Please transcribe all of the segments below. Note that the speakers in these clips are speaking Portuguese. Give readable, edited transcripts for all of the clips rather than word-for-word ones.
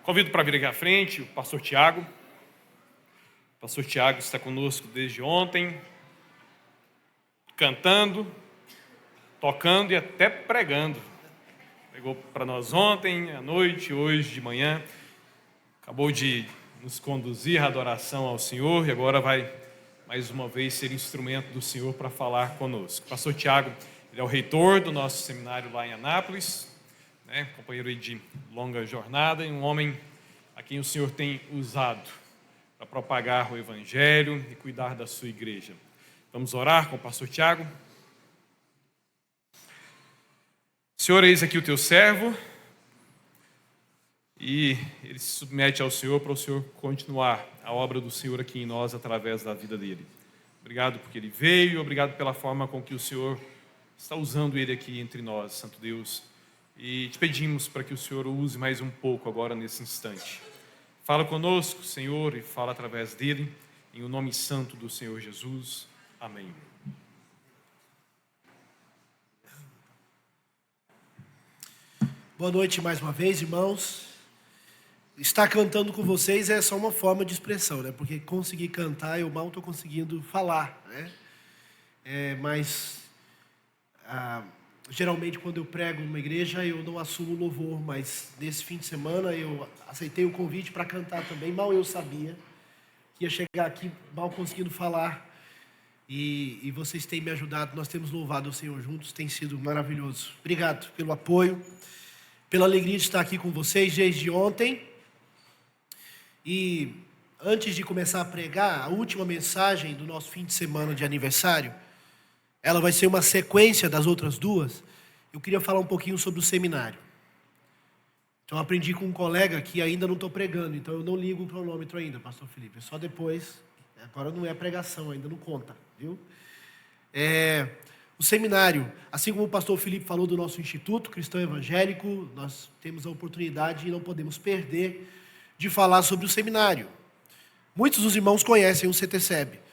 Convido para vir aqui à frente o pastor Tiago. O pastor Tiago está conosco desde ontem, cantando, tocando e até pregando. Pregou para nós ontem, à noite, hoje de manhã. Acabou de nos conduzir à adoração ao Senhor e agora vai, mais uma vez, ser instrumento do Senhor para falar conosco. O pastor Tiago, ele é o reitor do nosso seminário lá em Anápolis, né? Companheiro aí de longa jornada e um homem a quem o Senhor tem usado para propagar o Evangelho e cuidar da sua igreja. Vamos orar com o pastor Tiago. Senhor, eis aqui o teu servo e ele se submete ao Senhor para o Senhor continuar a obra do Senhor aqui em nós através da vida dele. Obrigado porque ele veio, obrigado pela forma com que o Senhor está usando ele aqui entre nós, Santo Deus. E te pedimos para que o Senhor o use mais um pouco agora nesse instante. Fala conosco, Senhor, e fala através dele, em o nome santo do Senhor Jesus. Amém. Boa noite mais uma vez, irmãos. Estar cantando com vocês é só uma forma de expressão, né? Porque conseguir cantar, eu mal estou conseguindo falar, né? Geralmente, quando eu prego numa igreja, eu não assumo louvor, mas nesse fim de semana eu aceitei o convite para cantar também. Mal eu sabia que ia chegar aqui mal conseguindo falar. E vocês têm me ajudado, nós temos louvado o Senhor juntos, tem sido maravilhoso. Obrigado pelo apoio, pela alegria de estar aqui com vocês desde ontem. E antes de começar a pregar, a última mensagem do nosso fim de semana de aniversário, ela vai ser uma sequência das outras duas. Eu queria falar um pouquinho sobre o seminário. Então, eu aprendi com um colega que ainda não estou pregando, então eu não ligo o cronômetro ainda, pastor Felipe. É só depois, agora não é pregação, ainda não conta, viu? O seminário, assim como o pastor Felipe falou do nosso Instituto Cristão Evangélico, nós temos a oportunidade e não podemos perder de falar sobre o seminário. Muitos dos irmãos conhecem o CTCEB,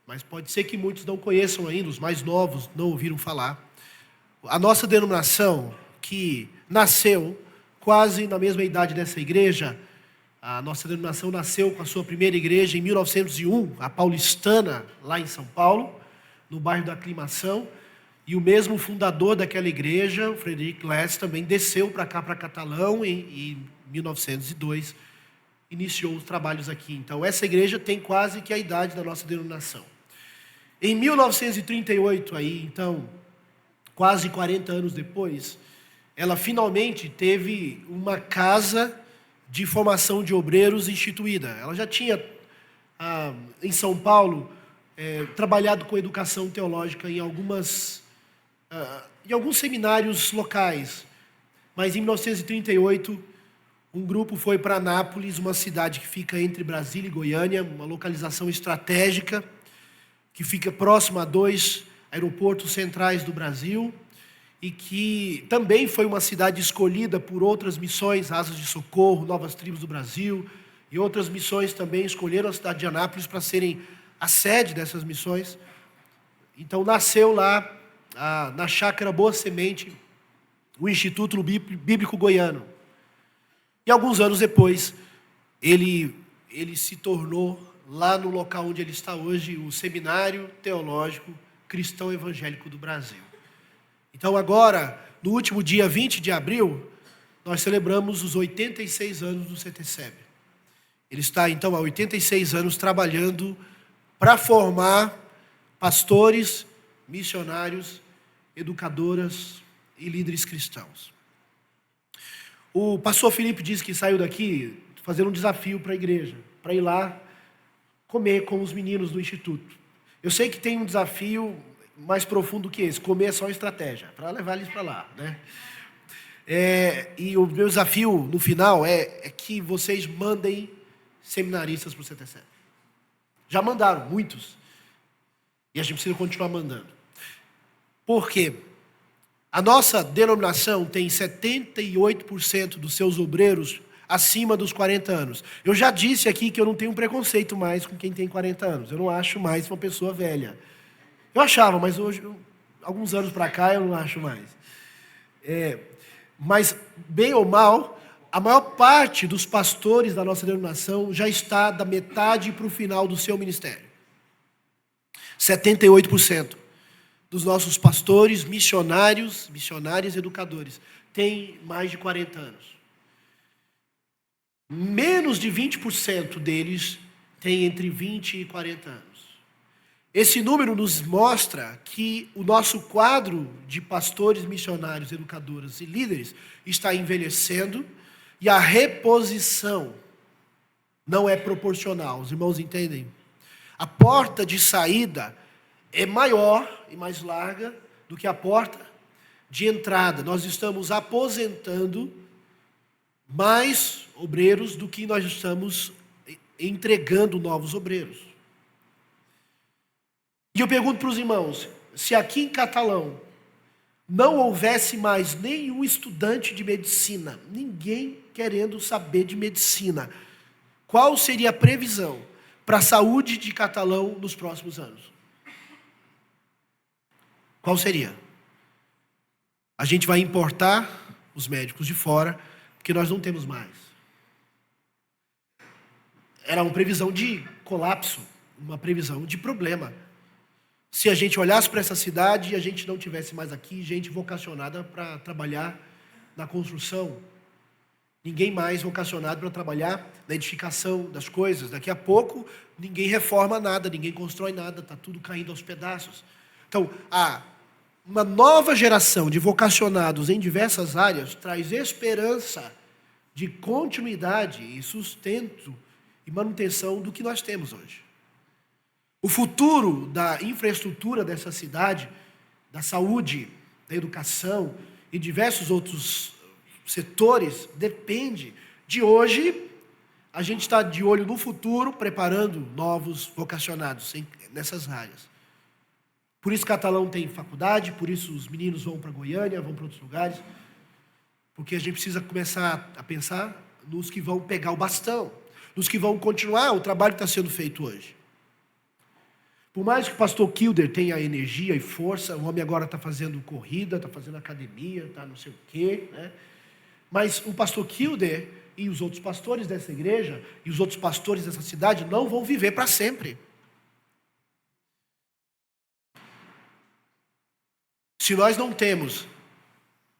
mas pode ser que muitos não conheçam ainda, os mais novos não ouviram falar. A nossa denominação, que nasceu quase na mesma idade dessa igreja, a nossa denominação nasceu com a sua primeira igreja em 1901, a paulistana, lá em São Paulo, no bairro da Aclimação, e o mesmo fundador daquela igreja, o Frederic Less, também desceu para cá, para Catalão, em 1902, iniciou os trabalhos aqui. Então, essa igreja tem quase que a idade da nossa denominação. Em 1938, aí, então, quase 40 anos depois, ela finalmente teve uma casa de formação de obreiros instituída. Ela já tinha, em São Paulo, trabalhado com educação teológica em alguns seminários locais. Mas em 1938, um grupo foi para Anápolis, uma cidade que fica entre Brasília e Goiânia, uma localização estratégica, que fica próxima a 2 aeroportos centrais do Brasil, e que também foi uma cidade escolhida por outras missões, Asas de Socorro, Novas Tribos do Brasil, e outras missões também escolheram a cidade de Anápolis para serem a sede dessas missões. Então nasceu lá, na Chácara Boa Semente, o Instituto Bíblico Goiano. E alguns anos depois, ele se tornou, lá no local onde ele está hoje, o Seminário Teológico Cristão Evangélico do Brasil. Então agora, no último dia 20 de abril, nós celebramos os 86 anos do CTCEB. Ele está, então, há 86 anos trabalhando para formar pastores, missionários, educadoras e líderes cristãos. O pastor Felipe disse que saiu daqui fazendo um desafio para a igreja, para ir lá comer com os meninos do Instituto. Eu sei que tem um desafio mais profundo que esse, comer é só estratégia, para levar eles para lá, né? E o meu desafio, no final, é que vocês mandem seminaristas para o CTCEB. Já mandaram, muitos. E a gente precisa continuar mandando. Por quê? A nossa denominação tem 78% dos seus obreiros acima dos 40 anos. Eu já disse aqui que eu não tenho preconceito mais com quem tem 40 anos. Eu não acho mais uma pessoa velha. Eu achava, mas hoje, alguns anos para cá, eu não acho mais. Mas, bem ou mal, a maior parte dos pastores da nossa denominação já está da metade para o final do seu ministério. 78% dos nossos pastores, missionários, educadores, têm mais de 40 anos. Menos de 20% deles têm entre 20 e 40 anos. Esse número nos mostra que o nosso quadro de pastores, missionários, educadores e líderes está envelhecendo e a reposição não é proporcional. Os irmãos entendem? A porta de saída é maior e mais larga do que a porta de entrada. Nós estamos aposentando mais obreiros do que nós estamos entregando novos obreiros. E eu pergunto para os irmãos, se aqui em Catalão não houvesse mais nenhum estudante de medicina, ninguém querendo saber de medicina, qual seria a previsão para a saúde de Catalão nos próximos anos? Qual seria? A gente vai importar os médicos de fora, porque nós não temos mais. Era uma previsão de colapso, uma previsão de problema. Se a gente olhasse para essa cidade e a gente não tivesse mais aqui gente vocacionada para trabalhar na construção, ninguém mais vocacionado para trabalhar na edificação das coisas. Daqui a pouco, ninguém reforma nada, ninguém constrói nada, está tudo caindo aos pedaços. Então, uma nova geração de vocacionados em diversas áreas traz esperança de continuidade e sustento e manutenção do que nós temos hoje. O futuro da infraestrutura dessa cidade, da saúde, da educação e diversos outros setores, depende de hoje. A gente está de olho no futuro, preparando novos vocacionados nessas áreas. Por isso Catalão tem faculdade, por isso os meninos vão para Goiânia, vão para outros lugares, porque a gente precisa começar a pensar nos que vão pegar o bastão, nos que vão continuar o trabalho que está sendo feito hoje. Por mais que o pastor Kilder tenha energia e força, o homem agora está fazendo corrida, está fazendo academia, está não sei o quê, né? Mas o pastor Kilder e os outros pastores dessa igreja e os outros pastores dessa cidade não vão viver para sempre. Se nós não temos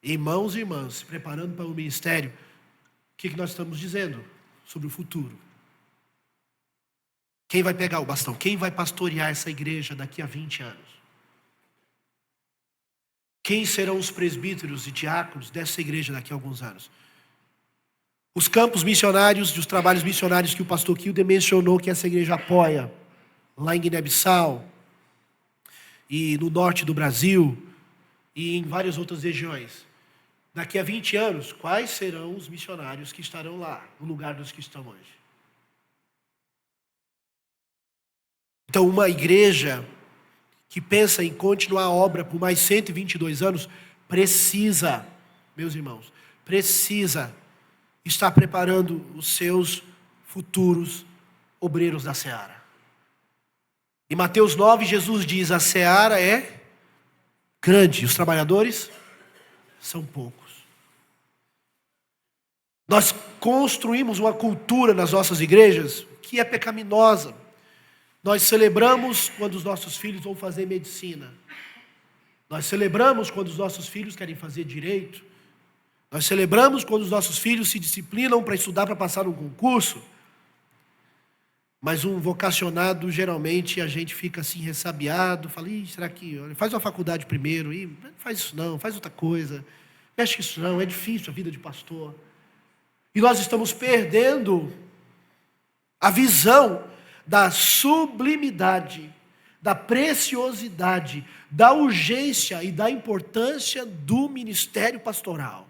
irmãos e irmãs se preparando para o ministério, o que nós estamos dizendo sobre o futuro? Quem vai pegar o bastão? Quem vai pastorear essa igreja daqui a 20 anos? Quem serão os presbíteros e diáconos dessa igreja daqui a alguns anos? Os campos missionários e os trabalhos missionários que o pastor Kilder mencionou que essa igreja apoia, lá em Guiné-Bissau, e no norte do Brasil, e em várias outras regiões. Daqui a 20 anos, quais serão os missionários que estarão lá, no lugar dos que estão hoje? Então, uma igreja que pensa em continuar a obra por mais 122 anos, precisa, meus irmãos, precisa estar preparando os seus futuros obreiros da seara. Em Mateus 9, Jesus diz, a seara é grande, e os trabalhadores são poucos. Nós construímos uma cultura nas nossas igrejas que é pecaminosa. Nós celebramos quando os nossos filhos vão fazer medicina. Nós celebramos quando os nossos filhos querem fazer direito. Nós celebramos quando os nossos filhos se disciplinam para estudar para passar um concurso. Mas um vocacionado, geralmente, a gente fica assim ressabiado, fala, será que... Faz uma faculdade primeiro, faz isso não, faz outra coisa. Mexe com isso não, é difícil a vida de pastor. E nós estamos perdendo a visão da sublimidade, da preciosidade, da urgência e da importância do ministério pastoral.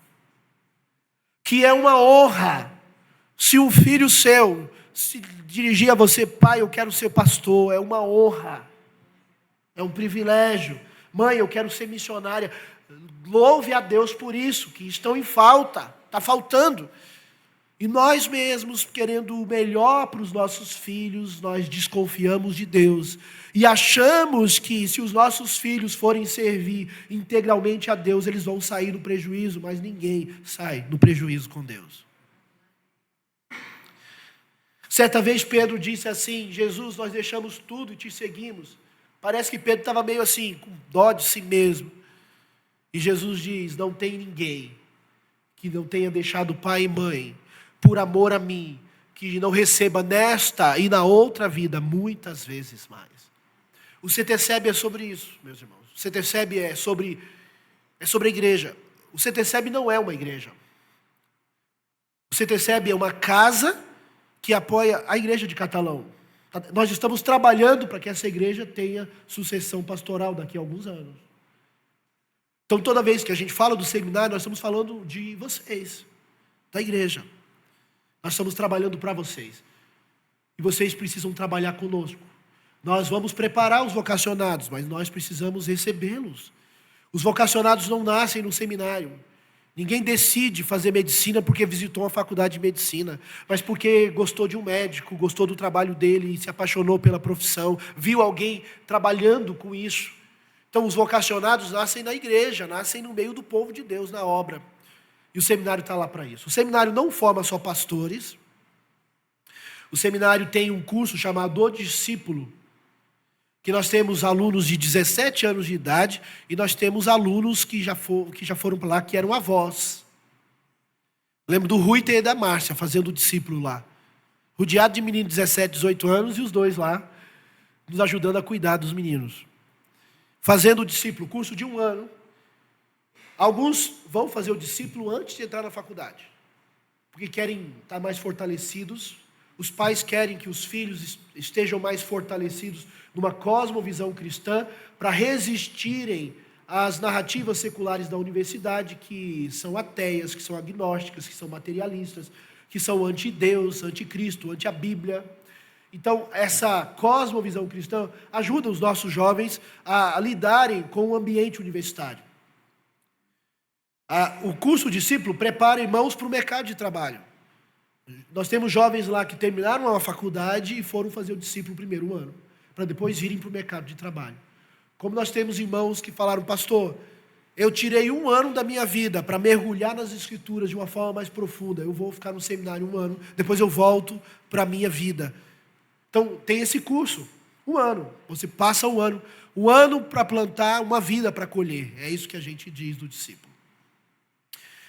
Que é uma honra se um filho seu se dirigir a você, pai, eu quero ser pastor, é uma honra, é um privilégio. Mãe, eu quero ser missionária. Louve a Deus por isso, que estão em falta, está faltando. E nós mesmos, querendo o melhor para os nossos filhos, nós desconfiamos de Deus. E achamos que se os nossos filhos forem servir integralmente a Deus, eles vão sair no prejuízo, mas ninguém sai no prejuízo com Deus. Certa vez Pedro disse assim: Jesus, nós deixamos tudo e te seguimos. Parece que Pedro estava meio assim, com dó de si mesmo. E Jesus diz: não tem ninguém que não tenha deixado pai e mãe, por amor a mim, que não receba nesta e na outra vida muitas vezes mais. O CTCEB é sobre isso, meus irmãos. O CTCEB é sobre a igreja. O CTCEB não é uma igreja. O CTCEB é uma casa que apoia a igreja de Catalão. Nós estamos trabalhando para que essa igreja tenha sucessão pastoral daqui a alguns anos. Então, toda vez que a gente fala do seminário, nós estamos falando de vocês, da igreja. Nós estamos trabalhando para vocês. E vocês precisam trabalhar conosco. Nós vamos preparar os vocacionados, mas nós precisamos recebê-los. Os vocacionados não nascem no seminário. Ninguém decide fazer medicina porque visitou uma faculdade de medicina, mas porque gostou de um médico, gostou do trabalho dele e se apaixonou pela profissão, viu alguém trabalhando com isso. Então, os vocacionados nascem na igreja, nascem no meio do povo de Deus, na obra. E o seminário está lá para isso. O seminário não forma só pastores. O seminário tem um curso chamado O Discípulo, que nós temos alunos de 17 anos de idade e nós temos alunos que já foram para lá, que eram avós. Lembro do Rui e da Márcia fazendo o discípulo lá. Rodeado de meninos de 17, 18 anos e os dois lá nos ajudando a cuidar dos meninos. Fazendo o discípulo, curso de 1 ano. Alguns vão fazer o discípulo antes de entrar na faculdade, porque querem estar mais fortalecidos. Os pais querem que os filhos estejam mais fortalecidos numa cosmovisão cristã para resistirem às narrativas seculares da universidade, que são ateias, que são agnósticas, que são materialistas, que são anti-Deus, anti-Cristo, anti-a-Bíblia. Então, essa cosmovisão cristã ajuda os nossos jovens a lidarem com o ambiente universitário. O curso discípulo prepara irmãos para o mercado de trabalho. Nós temos jovens lá que terminaram a faculdade e foram fazer o discípulo no primeiro ano, para depois virem para o mercado de trabalho. Como nós temos irmãos que falaram: pastor, eu tirei 1 ano da minha vida para mergulhar nas escrituras de uma forma mais profunda. Eu vou ficar no seminário 1 ano, depois eu volto para a minha vida. Então, tem esse curso, 1 ano. Você passa 1 ano. 1 ano para plantar, 1 vida para colher. É isso que a gente diz do discípulo.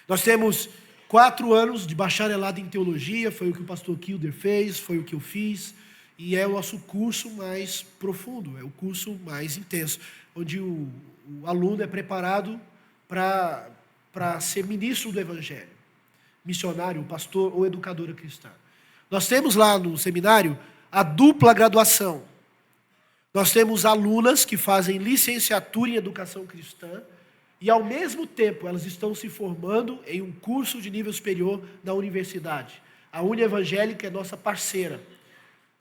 Nós temos 4 anos de bacharelado em teologia, foi o que o pastor Kilder fez, foi o que eu fiz, e é o nosso curso mais profundo, é o curso mais intenso, onde o aluno é preparado para ser ministro do Evangelho, missionário, pastor ou educadora cristã. Nós temos lá no seminário a dupla graduação. Nós temos alunas que fazem licenciatura em educação cristã e, ao mesmo tempo, elas estão se formando em um curso de nível superior na universidade. A Uni Evangélica é nossa parceira.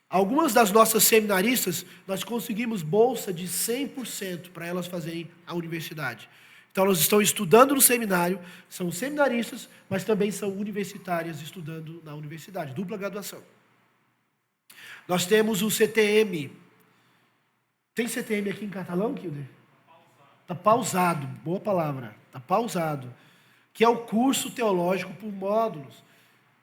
Algumas das nossas seminaristas, nós conseguimos bolsa de 100% para elas fazerem a universidade. Então, elas estão estudando no seminário, são seminaristas, mas também são universitárias estudando na universidade, dupla graduação. Nós temos o CTM. Tem CTM aqui em Catalão, Kilder? Está pausado, boa palavra. Está pausado. Que é o curso teológico por módulos.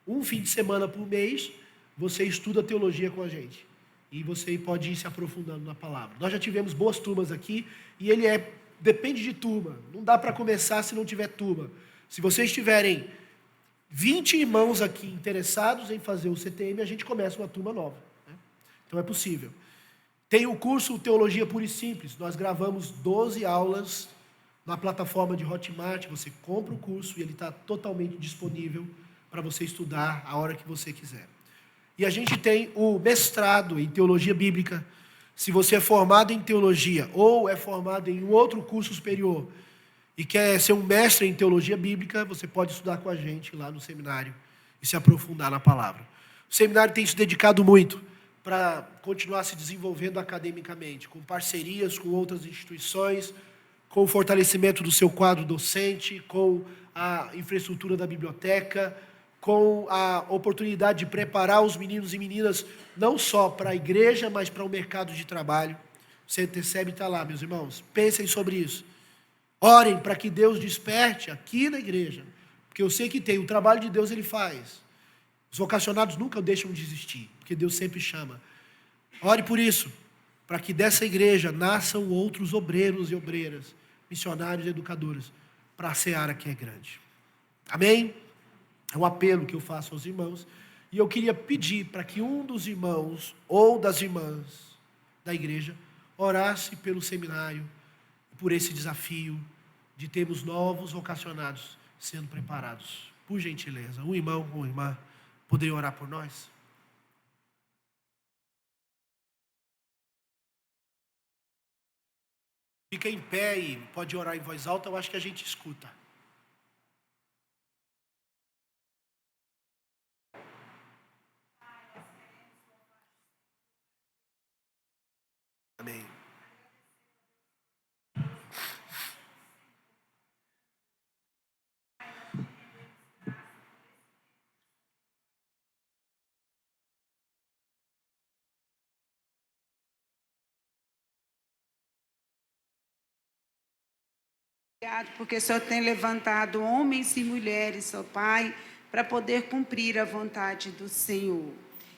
1 fim de semana por mês, você estuda teologia com a gente. E você pode ir se aprofundando na palavra. Nós já tivemos boas turmas aqui, e ele depende de turma. Não dá para começar se não tiver turma. Se vocês tiverem 20 irmãos aqui interessados em fazer o CTM, a gente começa uma turma nova. Então é possível. Tem o curso Teologia Pura e Simples. Nós gravamos 12 aulas na plataforma de Hotmart. Você compra o curso e ele está totalmente disponível para você estudar a hora que você quiser. E a gente tem o mestrado em Teologia Bíblica. Se você é formado em Teologia ou é formado em um outro curso superior e quer ser um mestre em Teologia Bíblica, você pode estudar com a gente lá no seminário e se aprofundar na palavra. O seminário tem se dedicado muito para continuar se desenvolvendo academicamente, com parcerias com outras instituições, com o fortalecimento do seu quadro docente, com a infraestrutura da biblioteca, com a oportunidade de preparar os meninos e meninas não só para a igreja, mas para o mercado de trabalho. O CTCEB está lá, meus irmãos. Pensem sobre isso. Orem para que Deus desperte aqui na igreja, porque eu sei que tem, o trabalho de Deus ele faz. Os vocacionados nunca deixam de existir, porque Deus sempre chama. Ore por isso, para que dessa igreja nasçam outros obreiros e obreiras, missionários e educadores, para a seara que é grande. Amém? É um apelo que eu faço aos irmãos. E eu queria pedir para que um dos irmãos ou das irmãs da igreja orasse pelo seminário, por esse desafio de termos novos vocacionados sendo preparados. Por gentileza, um irmão ou irmã poderia orar por nós? Fica em pé e pode orar em voz alta, eu acho que a gente escuta. Amém. Obrigado, porque o Senhor tem levantado homens e mulheres, ó Pai, para poder cumprir a vontade do Senhor.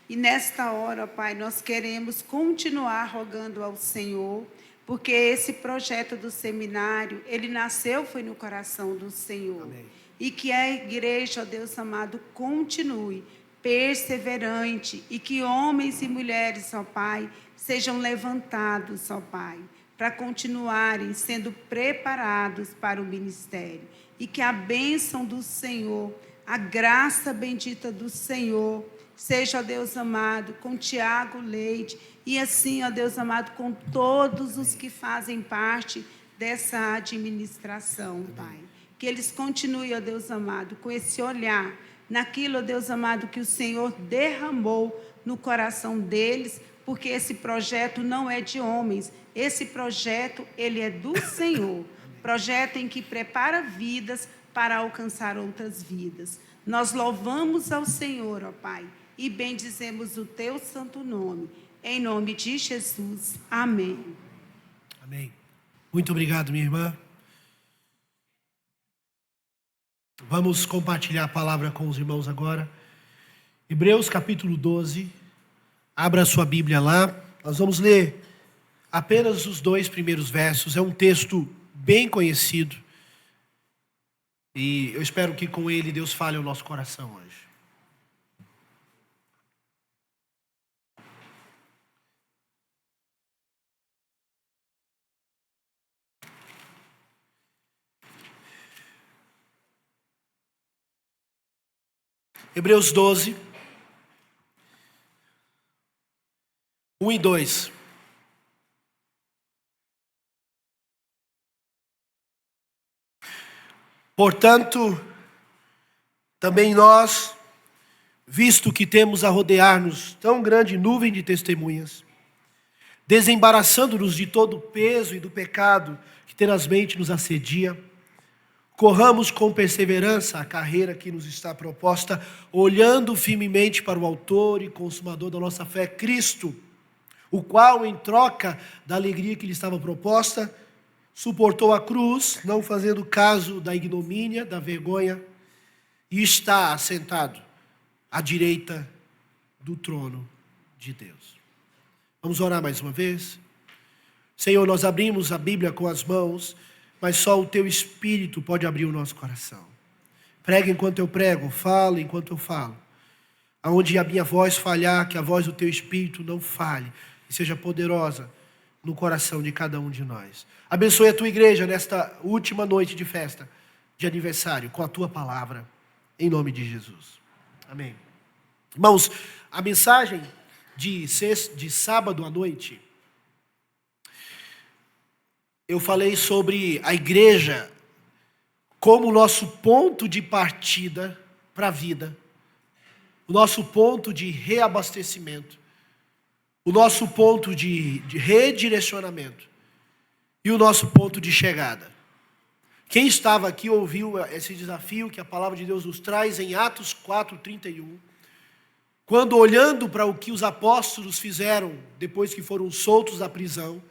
E nesta hora, ó Pai, nós queremos continuar rogando ao Senhor, porque esse projeto do seminário, ele nasceu, foi no coração do Senhor. Amém. E que a igreja, ó Deus amado, continue perseverante e que homens e mulheres, ó Pai, sejam levantados, ó Pai, para continuarem sendo preparados para o ministério. E que a bênção do Senhor, a graça bendita do Senhor, seja, ó Deus amado, com Tiago Leite, e assim, ó Deus amado, com todos os que fazem parte dessa administração, Pai. Que eles continuem, ó Deus amado, com esse olhar naquilo, ó Deus amado, que o Senhor derramou no coração deles, porque esse projeto não é de homens, esse projeto, ele é do Senhor. Projeto em que prepara vidas para alcançar outras vidas. Nós louvamos ao Senhor, ó Pai, e bendizemos o teu santo nome. Em nome de Jesus. Amém. Amém. Muito obrigado, minha irmã. Vamos compartilhar a palavra com os irmãos agora. Hebreus capítulo 12. Abra a sua Bíblia lá. Nós vamos ler apenas os 2 primeiros versos. É um texto bem conhecido. E eu espero que com ele Deus fale ao nosso coração hoje. Hebreus 12, 1 e 2. Portanto, também nós, visto que temos a rodear-nos tão grande nuvem de testemunhas, desembaraçando-nos de todo o peso e do pecado que tenazmente nos assedia, corramos com perseverança a carreira que nos está proposta, olhando firmemente para o autor e consumador da nossa fé, Cristo, o qual, em troca da alegria que lhe estava proposta, suportou a cruz, não fazendo caso da ignomínia, da vergonha, e está assentado à direita do trono de Deus. Vamos orar mais uma vez? Senhor, nós abrimos a Bíblia com as mãos, mas só o teu Espírito pode abrir o nosso coração. Prega enquanto eu prego, fala enquanto eu falo. Aonde a minha voz falhar, que a voz do teu Espírito não falhe e seja poderosa no coração de cada um de nós. Abençoe a tua igreja nesta última noite de festa, de aniversário, com a tua palavra, em nome de Jesus. Amém. Irmãos, a mensagem de sábado à noite, eu falei sobre a igreja como o nosso ponto de partida para a vida, o nosso ponto de reabastecimento, o nosso ponto de redirecionamento e o nosso ponto de chegada. Quem estava aqui ouviu esse desafio que a palavra de Deus nos traz em Atos 4:31, quando olhando para o que os apóstolos fizeram depois que foram soltos da prisão,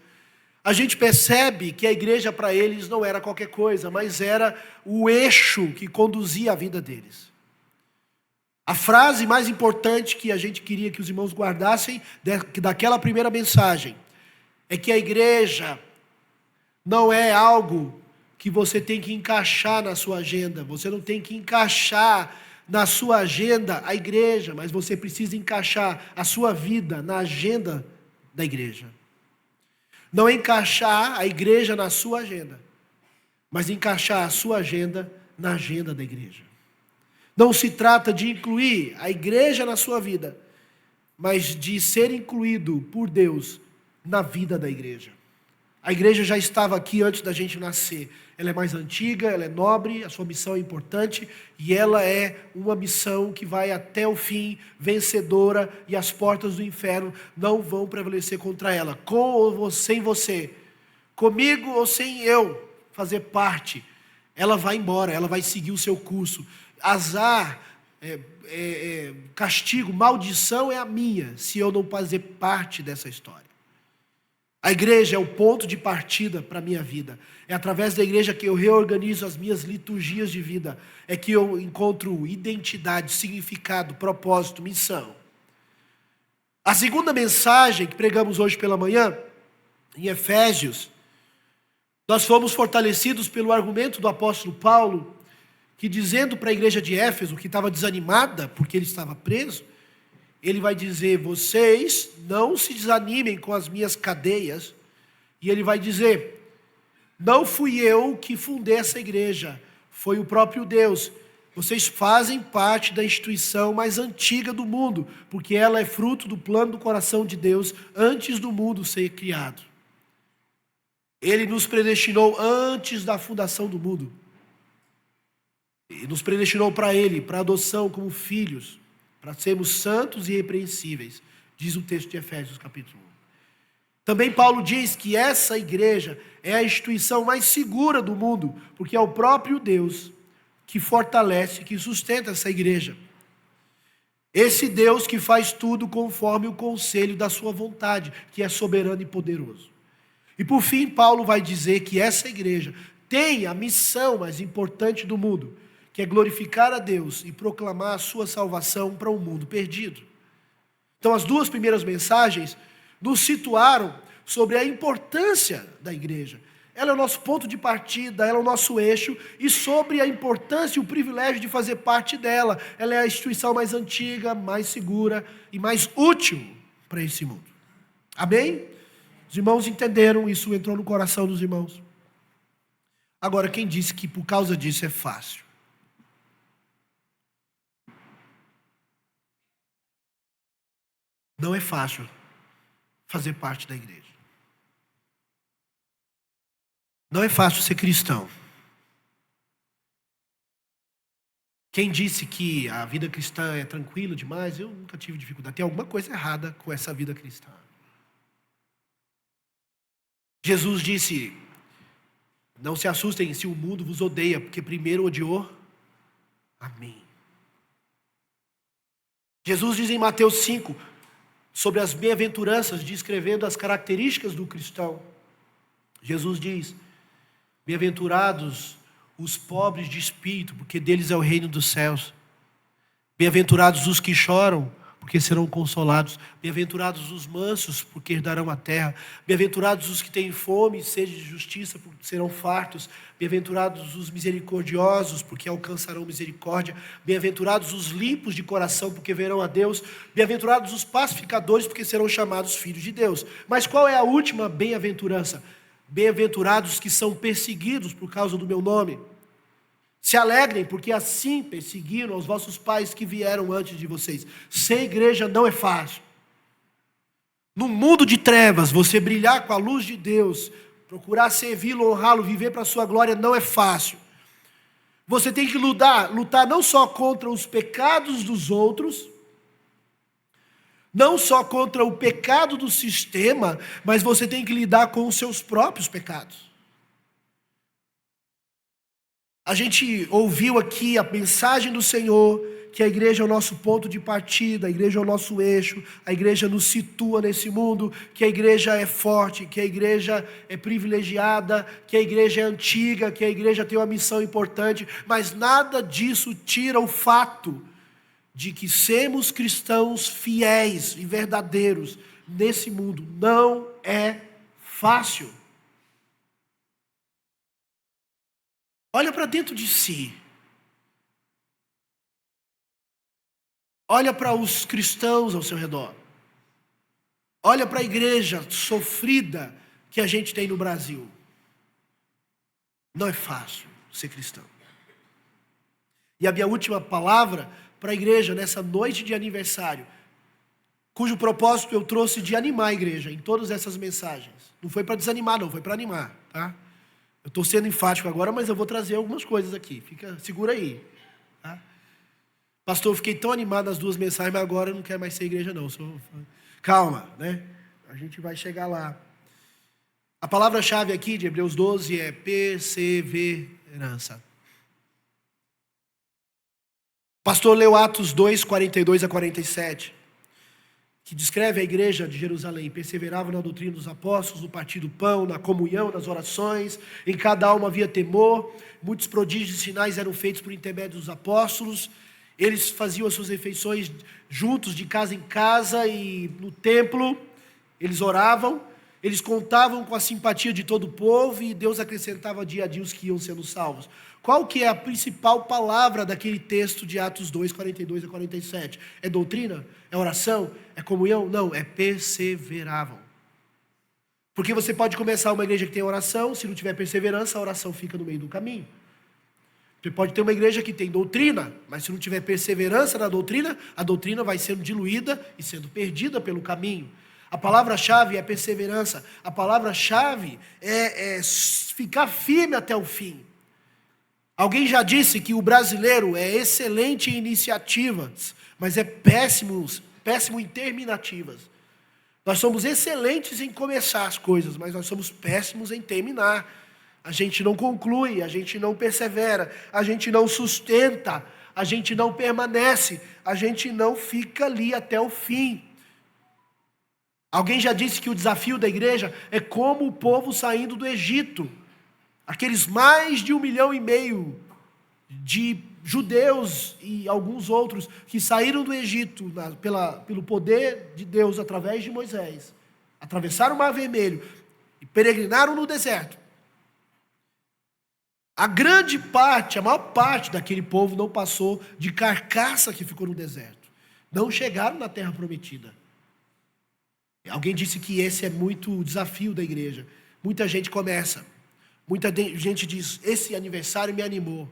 a gente percebe que a igreja para eles não era qualquer coisa, mas era o eixo que conduzia a vida deles. A frase mais importante que a gente queria que os irmãos guardassem daquela primeira mensagem é que a igreja não é algo que você tem que encaixar na sua agenda. Você não tem que encaixar na sua agenda a igreja, mas você precisa encaixar a sua vida na agenda da igreja. Não encaixar a igreja na sua agenda, mas encaixar a sua agenda na agenda da igreja. Não se trata de incluir a igreja na sua vida, mas de ser incluído por Deus na vida da igreja. A igreja já estava aqui antes da gente nascer. Ela é mais antiga, ela é nobre, a sua missão é importante e ela é uma missão que vai até o fim, vencedora, e as portas do inferno não vão prevalecer contra ela. Com ou sem você, comigo ou sem eu fazer parte, ela vai embora, ela vai seguir o seu curso. Azar, castigo, maldição é a minha, se eu não fazer parte dessa história. A igreja é o ponto de partida para a minha vida. É através da igreja que eu reorganizo as minhas liturgias de vida. É que eu encontro identidade, significado, propósito, missão. A segunda mensagem que pregamos hoje pela manhã, em Efésios, nós fomos fortalecidos pelo argumento do apóstolo Paulo, que dizendo para a igreja de Éfeso, que estava desanimada porque ele estava preso, ele vai dizer: vocês não se desanimem com as minhas cadeias. E ele vai dizer: não fui eu que fundei essa igreja, foi o próprio Deus. Vocês fazem parte da instituição mais antiga do mundo, porque ela é fruto do plano do coração de Deus antes do mundo ser criado. Ele nos predestinou antes da fundação do mundo. E nos predestinou para Ele, para adoção como filhos, para sermos santos e irrepreensíveis, diz o texto de Efésios capítulo 1. Também Paulo diz que essa igreja é a instituição mais segura do mundo, porque é o próprio Deus que fortalece, que sustenta essa igreja. Esse Deus que faz tudo conforme o conselho da sua vontade, que é soberano e poderoso. E por fim, Paulo vai dizer que essa igreja tem a missão mais importante do mundo, que é glorificar a Deus e proclamar a sua salvação para um mundo perdido. Então, as duas primeiras mensagens nos situaram sobre a importância da igreja. Ela é o nosso ponto de partida, ela é o nosso eixo, e sobre a importância e o privilégio de fazer parte dela. Ela é a instituição mais antiga, mais segura e mais útil para esse mundo. Amém? Os irmãos entenderam, isso entrou no coração dos irmãos. Agora, quem disse que por causa disso é fácil? Não é fácil fazer parte da igreja. Não é fácil ser cristão. Quem disse que a vida cristã é tranquila demais, eu nunca tive dificuldade. Tem alguma coisa errada com essa vida cristã. Jesus disse: não se assustem se o mundo vos odeia, porque primeiro odiou a mim. Jesus diz em Mateus 5, sobre as bem-aventuranças, descrevendo as características do cristão. Jesus diz: bem-aventurados os pobres de espírito, porque deles é o reino dos céus. Bem-aventurados os que choram, porque serão consolados. Bem-aventurados os mansos, porque herdarão a terra. Bem-aventurados os que têm fome e sede de justiça, porque serão fartos. Bem-aventurados os misericordiosos, porque alcançarão misericórdia. Bem-aventurados os limpos de coração, porque verão a Deus. Bem-aventurados os pacificadores, porque serão chamados filhos de Deus. Mas qual é a última bem-aventurança? Bem-aventurados que são perseguidos por causa do meu nome. Se alegrem, porque assim perseguiram os vossos pais que vieram antes de vocês. Ser igreja não é fácil. No mundo de trevas, você brilhar com a luz de Deus, procurar servi-lo, honrá-lo, viver para a sua glória, não é fácil. Você tem que lutar não só contra os pecados dos outros, não só contra o pecado do sistema, mas você tem que lidar com os seus próprios pecados. A gente ouviu aqui a mensagem do Senhor, que a igreja é o nosso ponto de partida, a igreja é o nosso eixo, a igreja nos situa nesse mundo, que a igreja é forte, que a igreja é privilegiada, que a igreja é antiga, que a igreja tem uma missão importante, mas nada disso tira o fato de que sermos cristãos fiéis e verdadeiros nesse mundo não é fácil. Olha para dentro de si. Olha para os cristãos ao seu redor. Olha para a igreja sofrida que a gente tem no Brasil. Não é fácil ser cristão. E a minha última palavra para a igreja nessa noite de aniversário, cujo propósito eu trouxe de animar a igreja em todas essas mensagens. Não foi para desanimar, não, foi para animar, tá? Eu estou sendo enfático agora, mas eu vou trazer algumas coisas aqui. Segura aí. Tá? Pastor, eu fiquei tão animado nas duas mensagens, mas agora eu não quero mais ser igreja, não. Calma, né? A gente vai chegar lá. A palavra-chave aqui de Hebreus 12 é perseverança. O pastor leu Atos 2, 42 a 47, que descreve a igreja de Jerusalém. Perseverava na doutrina dos apóstolos, no partir do pão, na comunhão, nas orações. Em cada alma havia temor. Muitos prodígios e sinais eram feitos por intermédio dos apóstolos. Eles faziam as suas refeições juntos, de casa em casa, e no templo eles oravam. Eles contavam com a simpatia de todo o povo e Deus acrescentava dia a dia os que iam sendo salvos. Qual que é a principal palavra daquele texto de Atos 2, 42 a 47? É doutrina? É oração? É comunhão? Não, é perseveravam. Porque você pode começar uma igreja que tem oração, se não tiver perseverança, a oração fica no meio do caminho. Você pode ter uma igreja que tem doutrina, mas se não tiver perseverança na doutrina, a doutrina vai sendo diluída e sendo perdida pelo caminho. A palavra-chave é perseverança. A palavra-chave é ficar firme até o fim. Alguém já disse que o brasileiro é excelente em iniciativas, mas é péssimo em terminativas. Nós somos excelentes em começar as coisas, mas nós somos péssimos em terminar. A gente não conclui, a gente não persevera, a gente não sustenta, a gente não permanece, a gente não fica ali até o fim. Alguém já disse que o desafio da igreja é como o povo saindo do Egito. Aqueles mais de 1,5 milhão de judeus e alguns outros que saíram do Egito pelo poder de Deus através de Moisés, atravessaram o Mar Vermelho e peregrinaram no deserto. A maior parte daquele povo não passou de carcaça que ficou no deserto. Não chegaram na terra prometida. Alguém disse que esse é muito o desafio da igreja. Muita gente começa. Muita gente diz, esse aniversário me animou.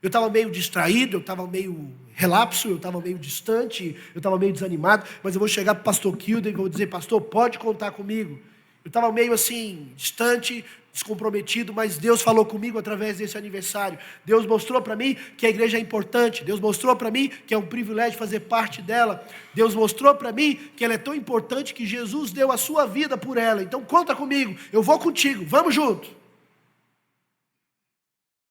Eu estava meio distraído, eu estava meio relapso, eu estava meio distante, eu estava meio desanimado, mas eu vou chegar para o pastor Kilden e vou dizer, pastor, pode contar comigo. Eu estava meio assim, distante, descomprometido, mas Deus falou comigo através desse aniversário. Deus mostrou para mim que a igreja é importante. Deus mostrou para mim que é um privilégio fazer parte dela. Deus mostrou para mim que ela é tão importante que Jesus deu a sua vida por ela. Então conta comigo, eu vou contigo, vamos junto.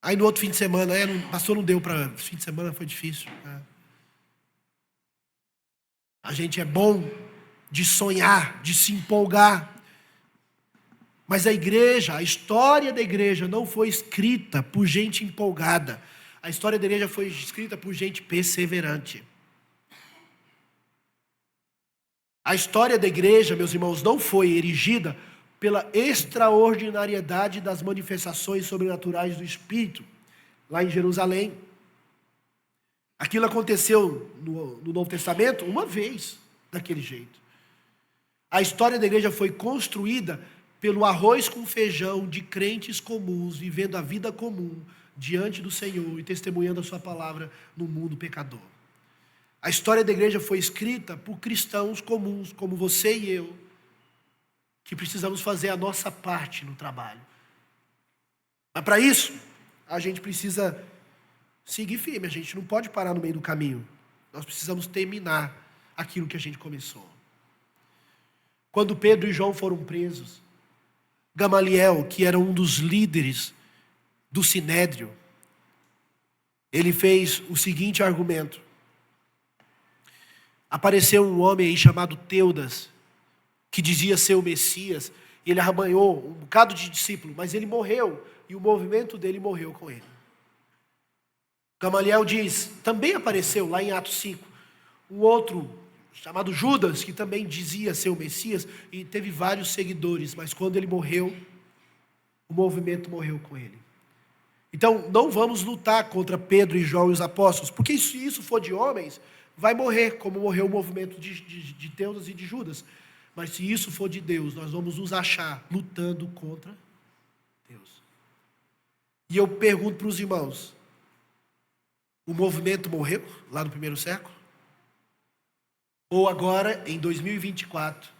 Aí no outro fim de semana, pastor, não deu para... Fim de semana foi difícil. A gente é bom de sonhar, de se empolgar. Mas a história da igreja não foi escrita por gente empolgada. A história da igreja foi escrita por gente perseverante. A história da igreja, meus irmãos, não foi erigida pela extraordinariedade das manifestações sobrenaturais do Espírito, lá em Jerusalém. Aquilo aconteceu no Novo Testamento uma vez, daquele jeito. A história da igreja foi construída pelo arroz com feijão de crentes comuns, vivendo a vida comum diante do Senhor e testemunhando a sua palavra no mundo pecador. A história da igreja foi escrita por cristãos comuns, como você e eu, que precisamos fazer a nossa parte no trabalho. Mas para isso, a gente precisa seguir firme, a gente não pode parar no meio do caminho. Nós precisamos terminar aquilo que a gente começou. Quando Pedro e João foram presos, Gamaliel, que era um dos líderes do Sinédrio, ele fez o seguinte argumento. Apareceu um homem aí chamado Teudas, que dizia ser o Messias, e ele arrebanhou um bocado de discípulo, mas ele morreu, e o movimento dele morreu com ele. Gamaliel diz, também apareceu lá em Atos 5, um outro chamado Judas, que também dizia ser o Messias, e teve vários seguidores, mas quando ele morreu, o movimento morreu com ele. Então, não vamos lutar contra Pedro e João e os apóstolos, porque se isso for de homens, vai morrer, como morreu o movimento de Teudas e de Judas. Mas se isso for de Deus, nós vamos nos achar lutando contra Deus. E eu pergunto para os irmãos, o movimento morreu lá no primeiro século? Ou agora, em 2024,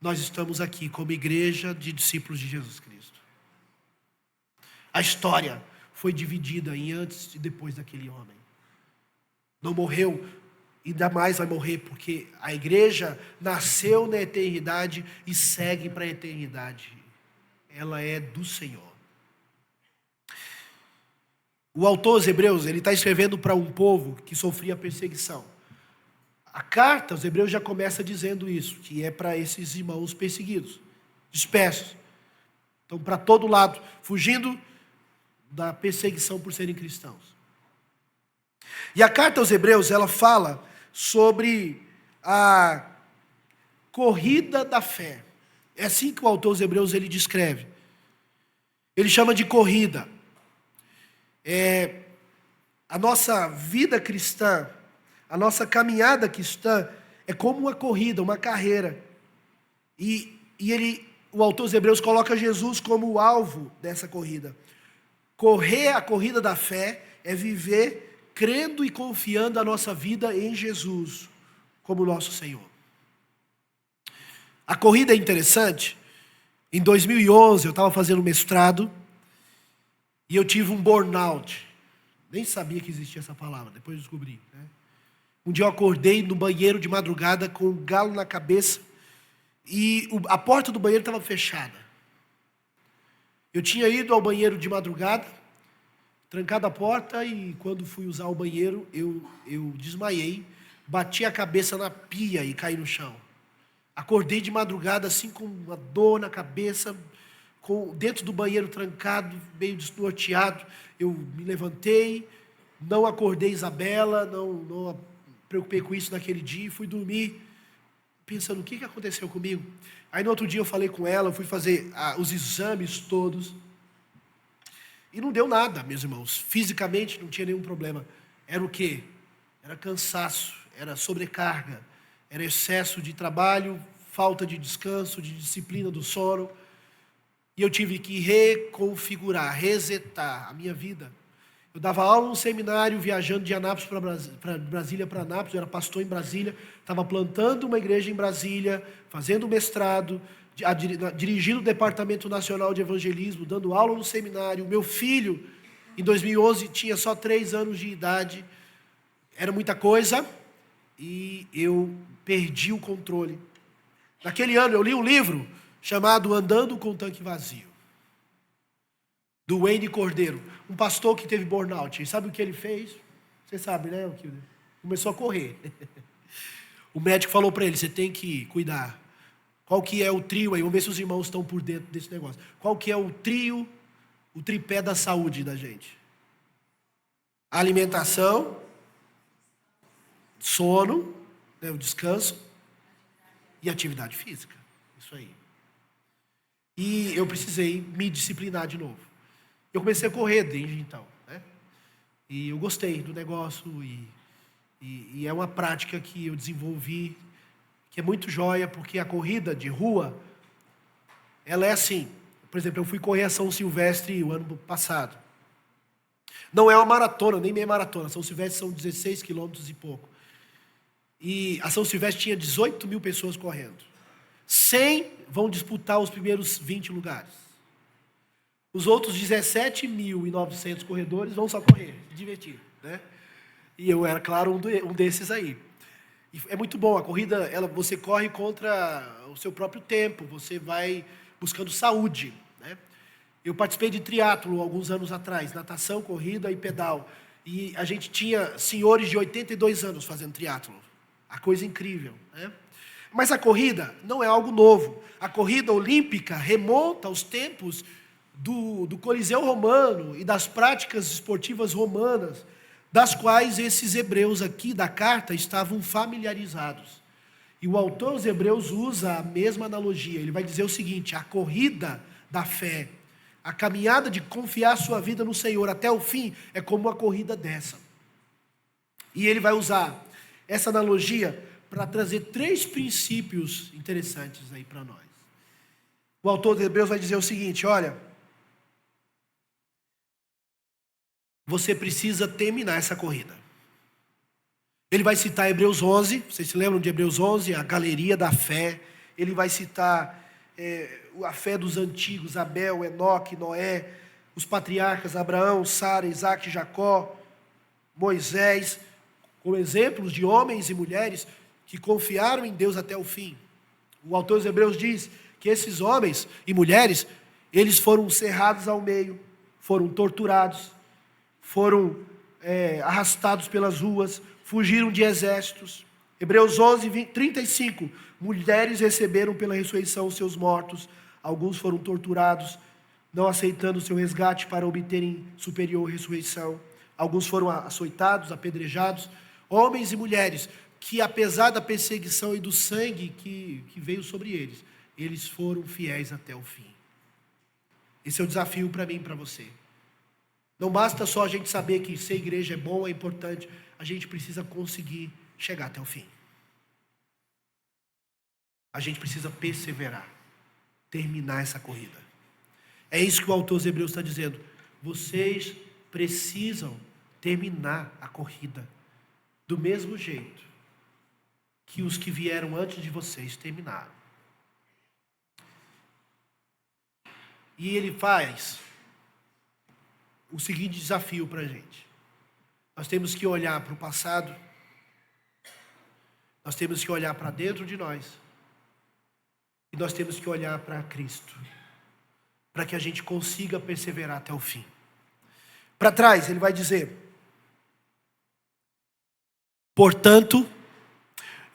nós estamos aqui como igreja de discípulos de Jesus Cristo? A história foi dividida em antes e depois daquele homem. Não morreu, ainda mais vai morrer, porque a igreja nasceu na eternidade e segue para a eternidade. Ela é do Senhor. O autor aos Hebreus, ele está escrevendo para um povo que sofria perseguição. A carta aos Hebreus já começa dizendo isso, que é para esses irmãos perseguidos, dispersos. Então, para todo lado, fugindo da perseguição por serem cristãos. E a carta aos Hebreus, ela fala sobre a corrida da fé. É assim que o autor aos Hebreus ele descreve. Ele chama de corrida. A nossa vida cristã, a nossa caminhada cristã é como uma corrida, uma carreira. E o autor dos Hebreus coloca Jesus como o alvo dessa corrida. Correr a corrida da fé é viver crendo e confiando a nossa vida em Jesus como nosso Senhor. A corrida é interessante. Em 2011 eu estava fazendo mestrado e eu tive um burnout. Nem sabia que existia essa palavra, depois descobri, né? Um dia eu acordei no banheiro de madrugada com um galo na cabeça e a porta do banheiro estava fechada. Eu tinha ido ao banheiro de madrugada, trancado a porta e quando fui usar o banheiro eu desmaiei, bati a cabeça na pia e caí no chão. Acordei de madrugada assim com uma dor na cabeça, dentro do banheiro trancado, meio desnorteado. Eu me levantei, não acordei Isabela, não preocupei com isso naquele dia e fui dormir pensando o que aconteceu comigo. Aí no outro dia eu falei com ela, fui fazer os exames todos e não deu nada, meus irmãos. Fisicamente não tinha nenhum problema. Era o quê? Era cansaço, era sobrecarga, era excesso de trabalho, falta de descanso, de disciplina do sono. E eu tive que reconfigurar, resetar a minha vida. Eu dava aula num seminário, viajando de Anápolis para Brasília, para Anápolis, eu era pastor em Brasília, estava plantando uma igreja em Brasília, fazendo mestrado, dirigindo o Departamento Nacional de Evangelismo, dando aula no seminário. Meu filho, em 2011, tinha só 3 anos de idade, era muita coisa, e eu perdi o controle. Naquele ano eu li um livro chamado Andando com o Tanque Vazio, do Wayne Cordeiro, um pastor que teve burnout. E sabe o que ele fez? Você sabe, né? Começou a correr. O médico falou para ele, você tem que cuidar. Qual que é o trio aí? Vamos ver se os irmãos estão por dentro desse negócio. Qual que é o trio, o tripé da saúde da gente? Alimentação, sono, né, o descanso e atividade física. Isso aí. E eu precisei me disciplinar de novo. Eu comecei a correr desde então, né? E eu gostei do negócio e é uma prática que eu desenvolvi que é muito joia, porque a corrida de rua, ela é assim. Por exemplo, eu fui correr a São Silvestre o ano passado. Não é uma maratona, nem meia maratona. São Silvestre são 16 quilômetros e pouco. E a São Silvestre tinha 18 mil pessoas correndo. 100 vão disputar os primeiros 20 lugares. Os outros 17.900 corredores vão só correr, se divertir, né? E eu era, claro, um desses aí. E é muito bom, a corrida, você corre contra o seu próprio tempo, você vai buscando saúde, né? Eu participei de triatlo alguns anos atrás, natação, corrida e pedal. E a gente tinha senhores de 82 anos fazendo triatlo. A coisa incrível, né? Mas a corrida não é algo novo. A corrida olímpica remonta aos tempos do Coliseu romano e das práticas esportivas romanas, das quais esses hebreus aqui da carta estavam familiarizados. E o autor aos Hebreus usa a mesma analogia. Ele vai dizer o seguinte: a corrida da fé, a caminhada de confiar sua vida no Senhor até o fim, é como uma corrida dessa. E ele vai usar essa analogia para trazer 3 princípios interessantes aí para nós. O autor de Hebreus vai dizer o seguinte: olha, você precisa terminar essa corrida. Ele vai citar Hebreus 11, vocês se lembram de Hebreus 11, a galeria da fé. Ele vai citar a fé dos antigos, Abel, Enoque, Noé, os patriarcas, Abraão, Sara, Isaac, Jacó, Moisés, como exemplos de homens e mulheres que confiaram em Deus até o fim. O autor dos Hebreus diz que esses homens e mulheres, eles foram cerrados ao meio, foram torturados, foram arrastados pelas ruas, fugiram de exércitos. Hebreus 11, 35. Mulheres receberam pela ressurreição os seus mortos. Alguns foram torturados, não aceitando o seu resgate para obterem superior ressurreição. Alguns foram açoitados, apedrejados. Homens e mulheres que, apesar da perseguição e do sangue que veio sobre eles, eles foram fiéis até o fim. Esse é o desafio para mim e para você. Não basta só a gente saber que ser igreja é bom, é importante. A gente precisa conseguir chegar até o fim. A gente precisa perseverar, terminar essa corrida. É isso que o autor dos Hebreus está dizendo. Vocês precisam terminar a corrida do mesmo jeito que os que vieram antes de vocês terminaram. E ele faz o seguinte desafio para a gente. Nós temos que olhar para o passado, nós temos que olhar para dentro de nós, e nós temos que olhar para Cristo, para que a gente consiga perseverar até o fim. Para trás, ele vai dizer: portanto,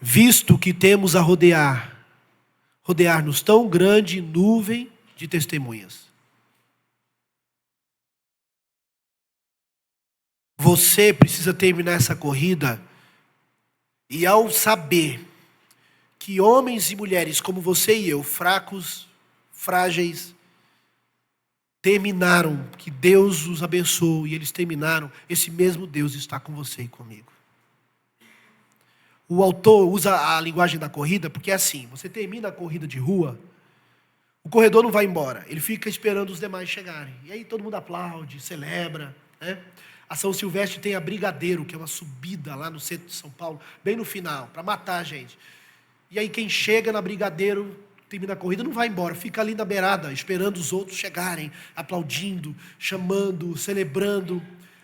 visto que temos a rodear-nos tão grande nuvem de testemunhas. Você precisa terminar essa corrida, e ao saber que homens e mulheres como você e eu, fracos, frágeis, terminaram, que Deus os abençoou e eles terminaram, esse mesmo Deus está com você e comigo. O autor usa a linguagem da corrida porque é assim: você termina a corrida de rua, o corredor não vai embora, ele fica esperando os demais chegarem. E aí todo mundo aplaude, celebra, né? A São Silvestre tem a Brigadeiro, que é uma subida lá no centro de São Paulo, bem no final, para matar a gente. E aí quem chega na Brigadeiro, termina a corrida, não vai embora, fica ali na beirada, esperando os outros chegarem, aplaudindo, chamando, celebrando.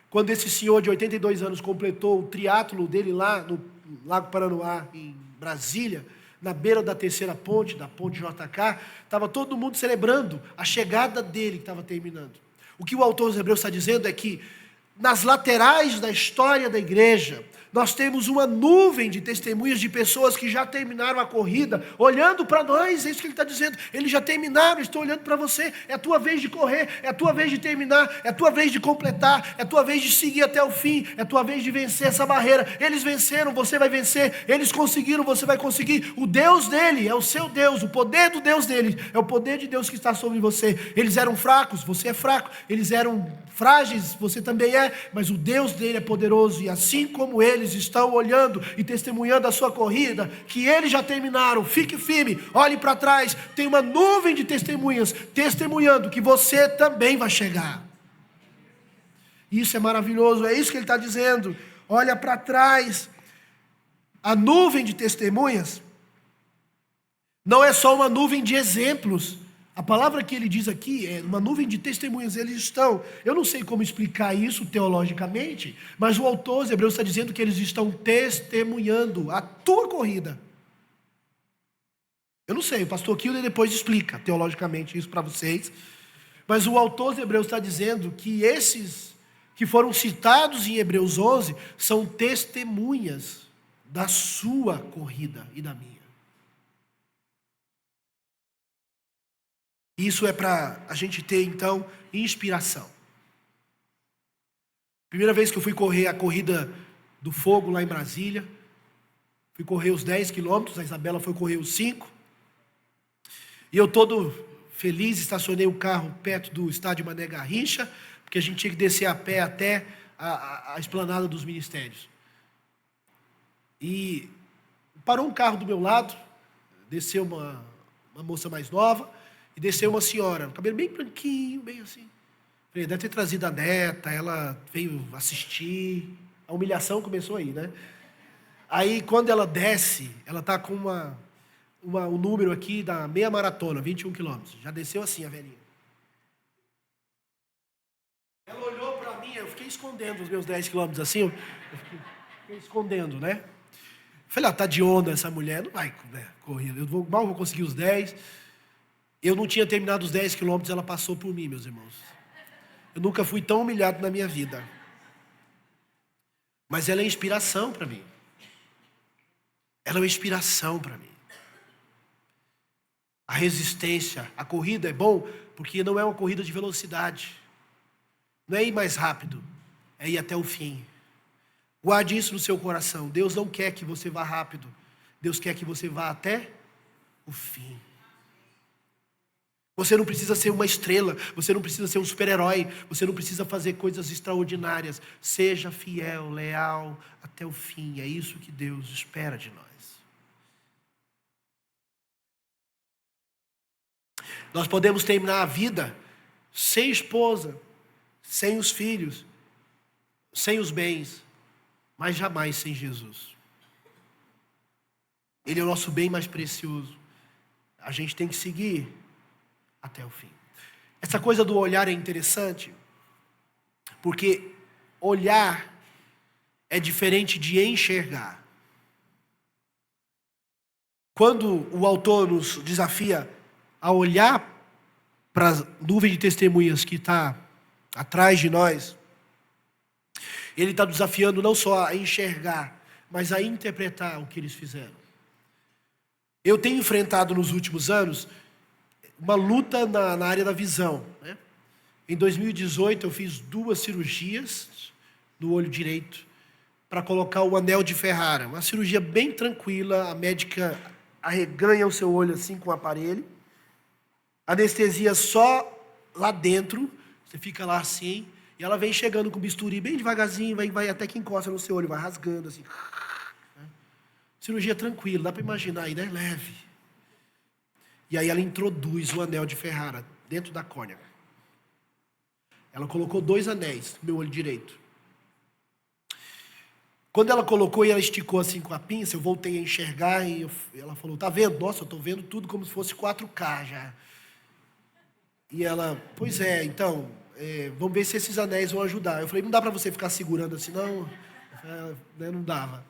Quando esse senhor de 82 anos completou o triatlo dele lá no Lago Paranoá, em Brasília, na beira da terceira ponte, da ponte JK, estava todo mundo celebrando a chegada dele que estava terminando. O que o autor dos Hebreus está dizendo é que nas laterais da história da igreja, nós temos uma nuvem de testemunhas de pessoas que já terminaram a corrida, olhando para nós. É isso que ele está dizendo. Eles já terminaram, estão olhando para você. É a tua vez de correr, é a tua vez de terminar, é a tua vez de completar, é a tua vez de seguir até o fim, é a tua vez de vencer essa barreira. Eles venceram, você vai vencer. Eles conseguiram, você vai conseguir. O Deus dele é o seu Deus, o poder do Deus dele é o poder de Deus que está sobre você. Eles eram fracos, você é fraco. Eles eram frágeis, você também é, mas o Deus dele é poderoso, e assim como eles estão olhando e testemunhando a sua corrida, que eles já terminaram, fique firme, olhe para trás, tem uma nuvem de testemunhas, testemunhando que você também vai chegar. Isso é maravilhoso, é isso que ele está dizendo. Olha para trás, a nuvem de testemunhas não é só uma nuvem de exemplos. A palavra que ele diz aqui é uma nuvem de testemunhas. Eles estão, eu não sei como explicar isso teologicamente, mas o autor dos Hebreus está dizendo que eles estão testemunhando a tua corrida. Eu não sei, o pastor Kilder depois explica teologicamente isso para vocês, mas o autor dos Hebreus está dizendo que esses que foram citados em Hebreus 11 são testemunhas da sua corrida e da minha. Isso é para a gente ter, então, inspiração. Primeira vez que eu fui correr a corrida do fogo lá em Brasília. Fui correr os 10 quilômetros, a Isabela foi correr os 5. E eu todo feliz, estacionei o carro perto do estádio Mané Garrincha, porque a gente tinha que descer a pé até a esplanada dos ministérios. E parou um carro do meu lado, desceu uma moça mais nova, e desceu uma senhora, cabelo bem branquinho, bem assim. Falei, deve ter trazido a neta, ela veio assistir. A humilhação começou aí, né? Aí, quando ela desce, ela está com um número aqui da meia maratona, 21 quilômetros. Já desceu assim, a velhinha. Ela olhou para mim, eu fiquei escondendo os meus 10 quilômetros assim, eu fiquei escondendo, né? Falei, tá de onda essa mulher, não vai, né, correr, mal vou conseguir os 10. Eu não tinha terminado os 10 quilômetros, ela passou por mim, meus irmãos. Eu nunca fui tão humilhado na minha vida. Mas ela é inspiração para mim. Ela é uma inspiração para mim. A resistência, a corrida é bom porque não é uma corrida de velocidade. Não é ir mais rápido, é ir até o fim. Guarde isso no seu coração. Deus não quer que você vá rápido. Deus quer que você vá até o fim. Você não precisa ser uma estrela, você não precisa ser um super-herói, você não precisa fazer coisas extraordinárias. Seja fiel, leal até o fim. É isso que Deus espera de nós. Nós podemos terminar a vida sem esposa, sem os filhos, sem os bens, mas jamais sem Jesus. Ele é o nosso bem mais precioso. A gente tem que seguir até o fim. Essa coisa do olhar é interessante, porque olhar é diferente de enxergar. Quando o autor nos desafia a olhar para a nuvem de testemunhas que está atrás de nós, ele está desafiando não só a enxergar, mas a interpretar o que eles fizeram. Eu tenho enfrentado nos últimos anos uma luta na área da visão, né? Em 2018 eu fiz 2 cirurgias no olho direito para colocar o anel de Ferrara. Uma cirurgia bem tranquila, a médica arreganha o seu olho assim com o aparelho, anestesia só lá dentro, você fica lá assim, e ela vem chegando com o bisturi bem devagarzinho, vai até que encosta no seu olho, vai rasgando assim. Cirurgia tranquila, dá para imaginar aí, né? Leve. E aí ela introduz o anel de Ferrara dentro da córnea. Ela colocou 2 anéis no meu olho direito. Quando ela colocou e ela esticou assim com a pinça, eu voltei a enxergar e ela falou, tá vendo? Nossa, eu estou vendo tudo como se fosse 4K já. E ela, pois é, então, vamos ver se esses anéis vão ajudar. Eu falei, não dá para você ficar segurando assim, não? Não dava.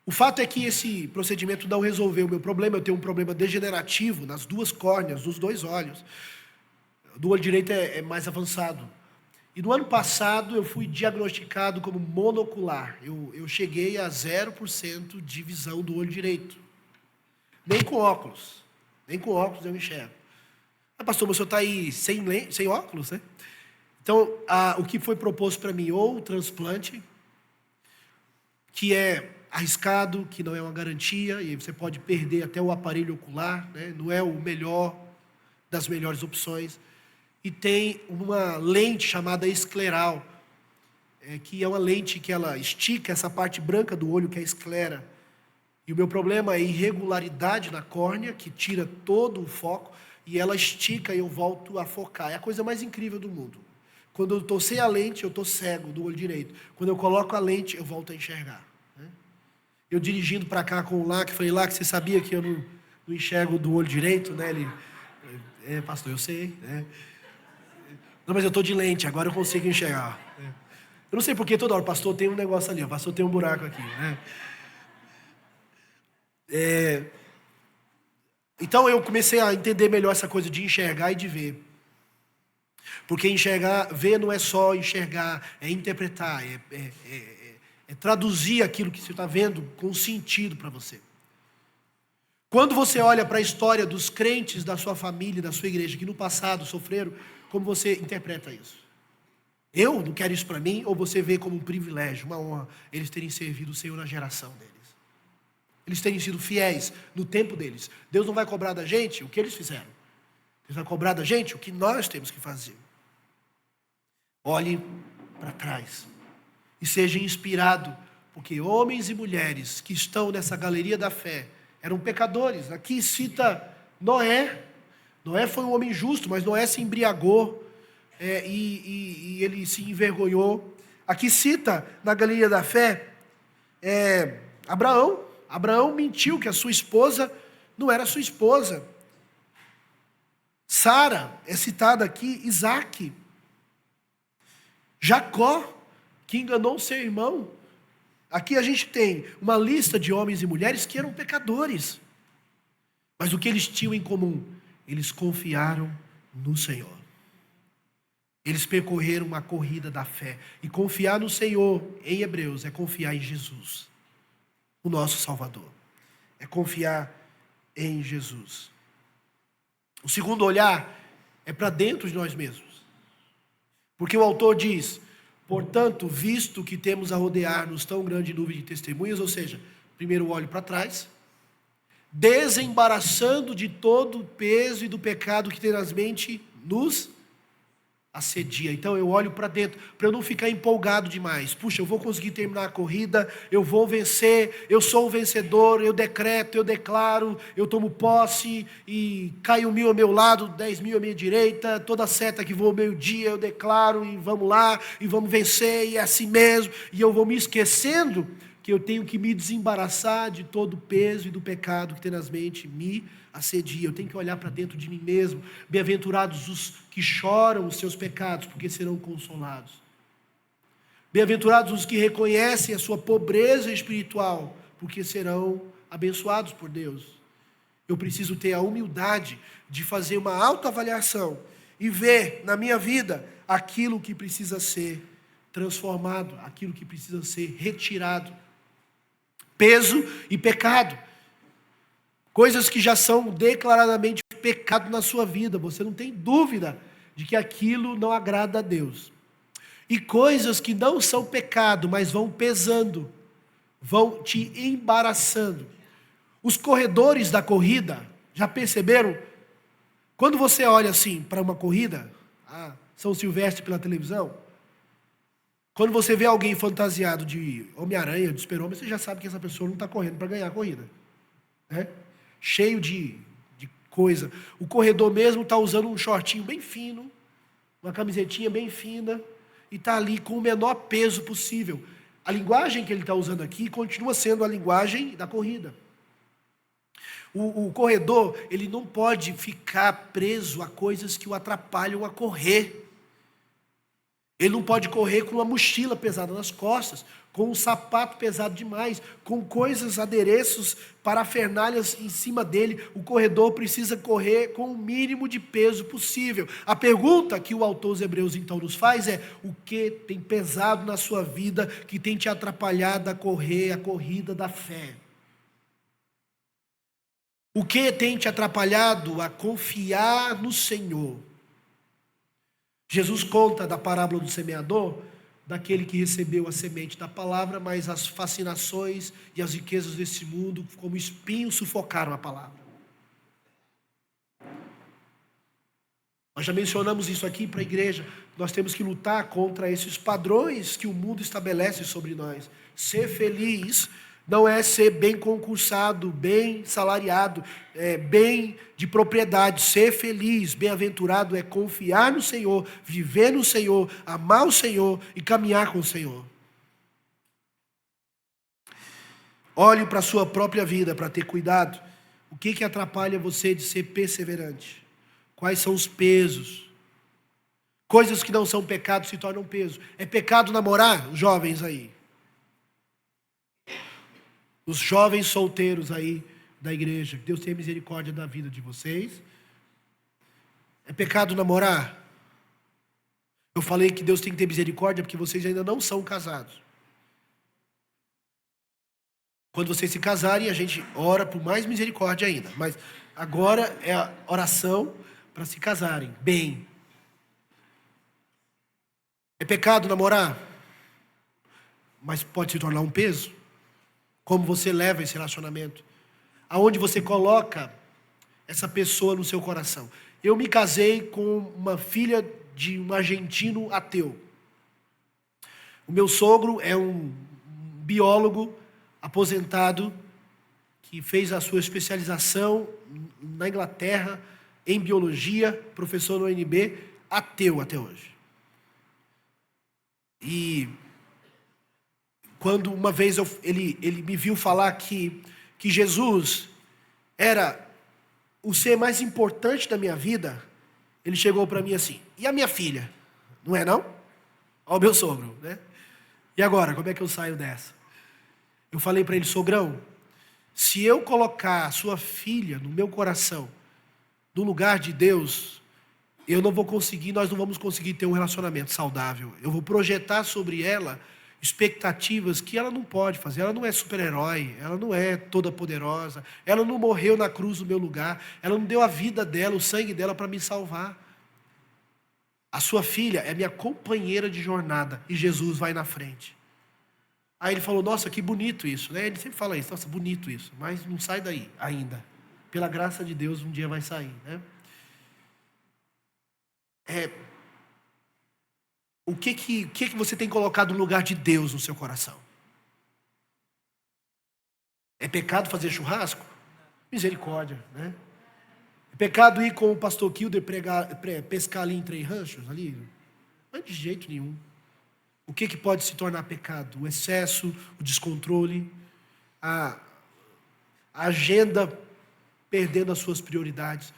O fato é que esse procedimento não resolveu o meu problema. Eu tenho um problema degenerativo nas 2 córneas, nos 2 olhos. Do olho direito é mais avançado. E no ano passado eu fui diagnosticado como monocular. Eu cheguei a 0% de visão do olho direito. Nem com óculos. Nem com óculos eu enxergo. Mas, pastor, mas o senhor está aí sem óculos, né? Então, o que foi proposto para mim, ou o transplante, que é arriscado, que não é uma garantia, e você pode perder até o aparelho ocular, né? Não é o melhor das melhores opções. E tem uma lente chamada escleral, que é uma lente que ela estica essa parte branca do olho, que é a esclera. E o meu problema é irregularidade na córnea, que tira todo o foco, e ela estica e eu volto a focar. É a coisa mais incrível do mundo. Quando eu estou sem a lente, eu estou cego do olho direito. Quando eu coloco a lente, eu volto a enxergar. Eu dirigindo para cá com o Lac, falei, Lac, você sabia que eu não enxergo do olho direito? Né? Ele, pastor, eu sei. Né? Não, mas eu estou de lente, agora eu consigo enxergar. Eu não sei porque toda hora, pastor, tem um negócio ali, o pastor tem um buraco aqui. Né? Então eu comecei a entender melhor essa coisa de enxergar e de ver. Porque ver não é só enxergar, é interpretar, é traduzir aquilo que você está vendo com sentido para você. Quando você olha para a história dos crentes da sua família, da sua igreja, que no passado sofreram, como você interpreta isso? Eu não quero isso para mim, ou você vê como um privilégio, uma honra, eles terem servido o Senhor na geração deles. Eles terem sido fiéis no tempo deles. Deus não vai cobrar da gente o que eles fizeram. Deus vai cobrar da gente o que nós temos que fazer. Olhe para trás e seja inspirado, porque homens e mulheres que estão nessa galeria da fé eram pecadores. Aqui cita Noé. Noé foi um homem justo, mas Noé se embriagou e ele se envergonhou. Aqui cita na galeria da fé Abraão. Abraão mentiu que a sua esposa não era sua esposa. Sara é citada aqui, Isaac. Jacó, que enganou seu irmão. Aqui a gente tem uma lista de homens e mulheres que eram pecadores. Mas o que eles tinham em comum? Eles confiaram no Senhor. Eles percorreram uma corrida da fé. E confiar no Senhor, em Hebreus, é confiar em Jesus, o nosso Salvador. É confiar em Jesus. O segundo olhar é para dentro de nós mesmos. Porque o autor diz: portanto, visto que temos a rodear-nos tão grande nuvem de testemunhas, ou seja, primeiro olho para trás, desembaraçando de todo o peso e do pecado que tenazmente nos assedia. Então eu olho para dentro, para eu não ficar empolgado demais. Puxa, eu vou conseguir terminar a corrida, eu vou vencer, eu sou um vencedor, eu decreto, eu declaro, eu tomo posse, e cai 1.000 ao meu lado, 10.000 à minha direita, toda seta que voa ao meio-dia eu declaro, e vamos lá, e vamos vencer, e é assim mesmo, e eu vou me esquecendo que eu tenho que me desembaraçar de todo o peso e do pecado que tenazmente me assedia. Eu tenho que olhar para dentro de mim mesmo. Bem-aventurados os que choram os seus pecados, porque serão consolados. Bem-aventurados os que reconhecem a sua pobreza espiritual, porque serão abençoados por Deus. Eu preciso ter a humildade de fazer uma autoavaliação e ver na minha vida aquilo que precisa ser transformado, aquilo que precisa ser retirado. Peso e pecado. Coisas que já são declaradamente pecado na sua vida. Você não tem dúvida de que aquilo não agrada a Deus. E coisas que não são pecado, mas vão pesando, vão te embaraçando. Os corredores da corrida, já perceberam? Quando você olha assim para uma corrida, São Silvestre pela televisão, quando você vê alguém fantasiado de Homem-Aranha, de Super-Homem, você já sabe que essa pessoa não está correndo para ganhar a corrida. Né? Cheio de coisa. O corredor mesmo está usando um shortinho bem fino, uma camisetinha bem fina, e está ali com o menor peso possível. A linguagem que ele está usando aqui continua sendo a linguagem da corrida. O corredor, ele não pode ficar preso a coisas que o atrapalham a correr. Ele não pode correr com uma mochila pesada nas costas, com um sapato pesado demais, com coisas, adereços, parafernalhas em cima dele. O corredor precisa correr com o mínimo de peso possível. A pergunta que o autor dos Hebreus então nos faz é: o que tem pesado na sua vida que tem te atrapalhado a correr a corrida da fé? O que tem te atrapalhado a confiar no Senhor? Jesus conta da parábola do semeador, daquele que recebeu a semente da palavra, mas as fascinações e as riquezas desse mundo, como espinhos, sufocaram a palavra. Nós já mencionamos isso aqui para a igreja. Nós temos que lutar contra esses padrões que o mundo estabelece sobre nós. Ser feliz não é ser bem concursado, bem salariado, bem de propriedade. Ser feliz, bem-aventurado é confiar no Senhor, viver no Senhor, amar o Senhor e caminhar com o Senhor. Olhe para a sua própria vida para ter cuidado. O que atrapalha você de ser perseverante? Quais são os pesos? Coisas que não são pecado se tornam peso. É pecado namorar, os jovens aí? Os jovens solteiros aí da igreja, Deus tenha misericórdia da vida de vocês. É pecado namorar? Eu falei que Deus tem que ter misericórdia porque vocês ainda não são casados. Quando vocês se casarem, a gente ora por mais misericórdia ainda. Mas agora é a oração para se casarem bem. É pecado namorar? Mas pode se tornar um peso. Como você leva esse relacionamento? Aonde você coloca essa pessoa no seu coração? Eu me casei com uma filha de um argentino ateu. O meu sogro é um biólogo aposentado que fez a sua especialização na Inglaterra em biologia, professor no UNB, ateu até hoje. E quando uma vez ele me viu falar que Jesus era o ser mais importante da minha vida, ele chegou para mim assim: e a minha filha? Não é não? Olha o meu sogro, né? E agora, como é que eu saio dessa? Eu falei para ele: sogrão, se eu colocar a sua filha no meu coração, no lugar de Deus, nós não vamos conseguir ter um relacionamento saudável. Eu vou projetar sobre ela expectativas que ela não pode fazer. Ela não é super-herói, ela não é toda poderosa, ela não morreu na cruz no meu lugar, ela não deu a vida dela, o sangue dela para me salvar. A sua filha é minha companheira de jornada e Jesus vai na frente. Aí ele falou: nossa, que bonito isso, né? Ele sempre fala isso: nossa, bonito isso, mas não sai daí ainda. Pela graça de Deus, um dia vai sair, né? O que você tem colocado no lugar de Deus no seu coração? É pecado fazer churrasco? Misericórdia, né? É pecado ir com o pastor Kilder pescar ali em Três Ranchos? Ali? Não é de jeito nenhum. O que pode se tornar pecado? O excesso, o descontrole, a agenda perdendo as suas prioridades.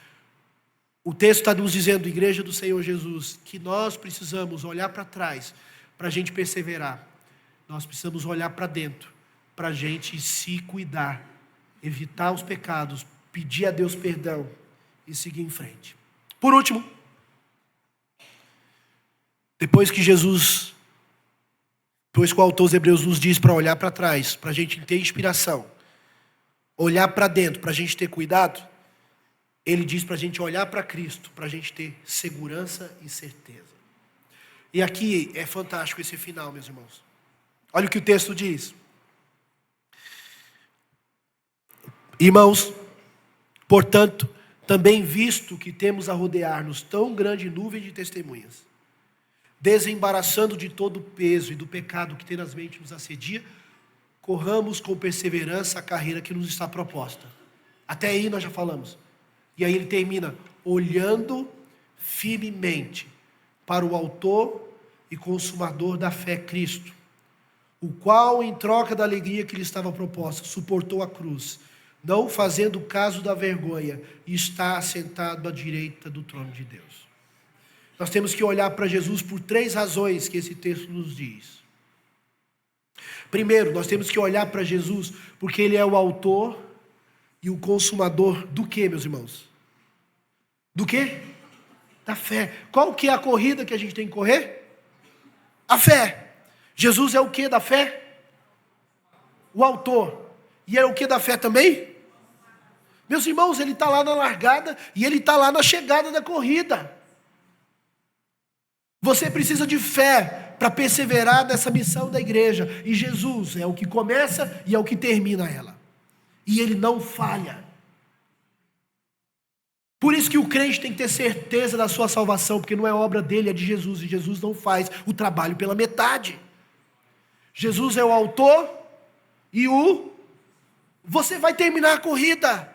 O texto está nos dizendo, igreja do Senhor Jesus, que nós precisamos olhar para trás para a gente perseverar. Nós precisamos olhar para dentro para a gente se cuidar, evitar os pecados, pedir a Deus perdão e seguir em frente. Por último, depois que o autor dos Hebreus nos diz para olhar para trás, para a gente ter inspiração, olhar para dentro, para a gente ter cuidado, ele diz para a gente olhar para Cristo, para a gente ter segurança e certeza. E aqui é fantástico esse final, meus irmãos. Olha o que o texto diz. Irmãos, portanto, também visto que temos a rodear-nos tão grande nuvem de testemunhas, desembaraçando de todo o peso e do pecado que tenazmente nos assedia, corramos com perseverança a carreira que nos está proposta. Até aí nós já falamos. E aí ele termina: olhando firmemente para o autor e consumador da fé, Cristo, o qual, em troca da alegria que lhe estava proposta, suportou a cruz, não fazendo caso da vergonha, e está assentado à direita do trono de Deus. Nós temos que olhar para Jesus por 3 razões que esse texto nos diz. Primeiro, nós temos que olhar para Jesus porque Ele é o autor e o consumador do quê, meus irmãos? Do quê? Da fé. Qual que é a corrida que a gente tem que correr? A fé. Jesus é o quê da fé? O autor. E é o que da fé também? Meus irmãos, Ele está lá na largada e Ele está lá na chegada da corrida. Você precisa de fé para perseverar nessa missão da igreja. E Jesus é o que começa e é o que termina ela. E Ele não falha. Por isso que o crente tem que ter certeza da sua salvação, porque não é obra dele, é de Jesus. E Jesus não faz o trabalho pela metade. Jesus é o autor e você vai terminar a corrida.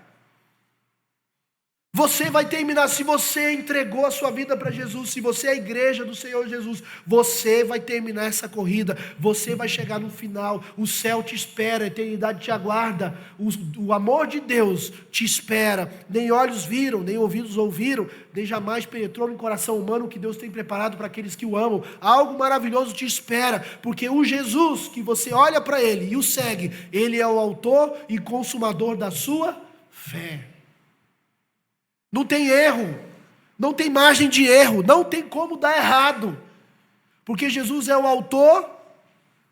Você vai terminar, se você entregou a sua vida para Jesus, se você é a igreja do Senhor Jesus, você vai terminar essa corrida, você vai chegar no final, o céu te espera, a eternidade te aguarda, o amor de Deus te espera, nem olhos viram, nem ouvidos ouviram, nem jamais penetrou no coração humano o que Deus tem preparado para aqueles que o amam. Algo maravilhoso te espera, porque o Jesus que você olha para Ele e o segue, Ele é o autor e consumador da sua fé. Não tem erro, não tem margem de erro, não tem como dar errado, porque Jesus é o autor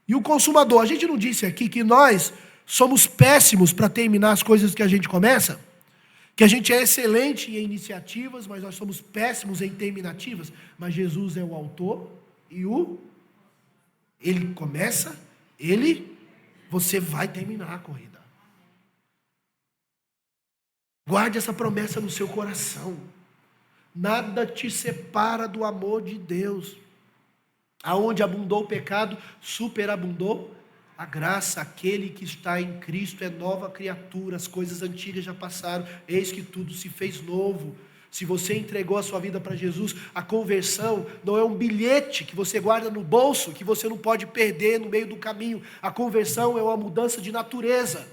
e o consumador. A gente não disse aqui que nós somos péssimos para terminar as coisas que a gente começa? Que a gente é excelente em iniciativas, mas nós somos péssimos em terminativas? Mas Jesus é o autor e ele começa, você vai terminar a corrida. Guarde essa promessa no seu coração. Nada te separa do amor de Deus. Aonde abundou o pecado, superabundou a graça. Aquele que está em Cristo é nova criatura. As coisas antigas já passaram, eis que tudo se fez novo. Se você entregou a sua vida para Jesus, a conversão não é um bilhete que você guarda no bolso, que você não pode perder no meio do caminho. A conversão é uma mudança de natureza.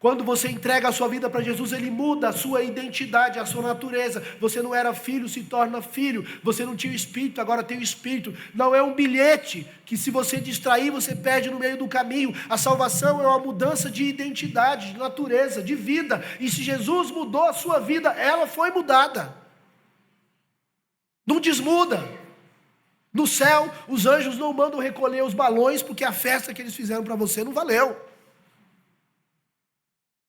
Quando você entrega a sua vida para Jesus, Ele muda a sua identidade, a sua natureza. Você não era filho, se torna filho. Você não tinha o Espírito, agora tem o Espírito. Não é um bilhete que, se você distrair, você perde no meio do caminho. A salvação é uma mudança de identidade, de natureza, de vida. E se Jesus mudou a sua vida, ela foi mudada. Não desmuda. No céu, os anjos não mandam recolher os balões, porque a festa que eles fizeram para você não valeu.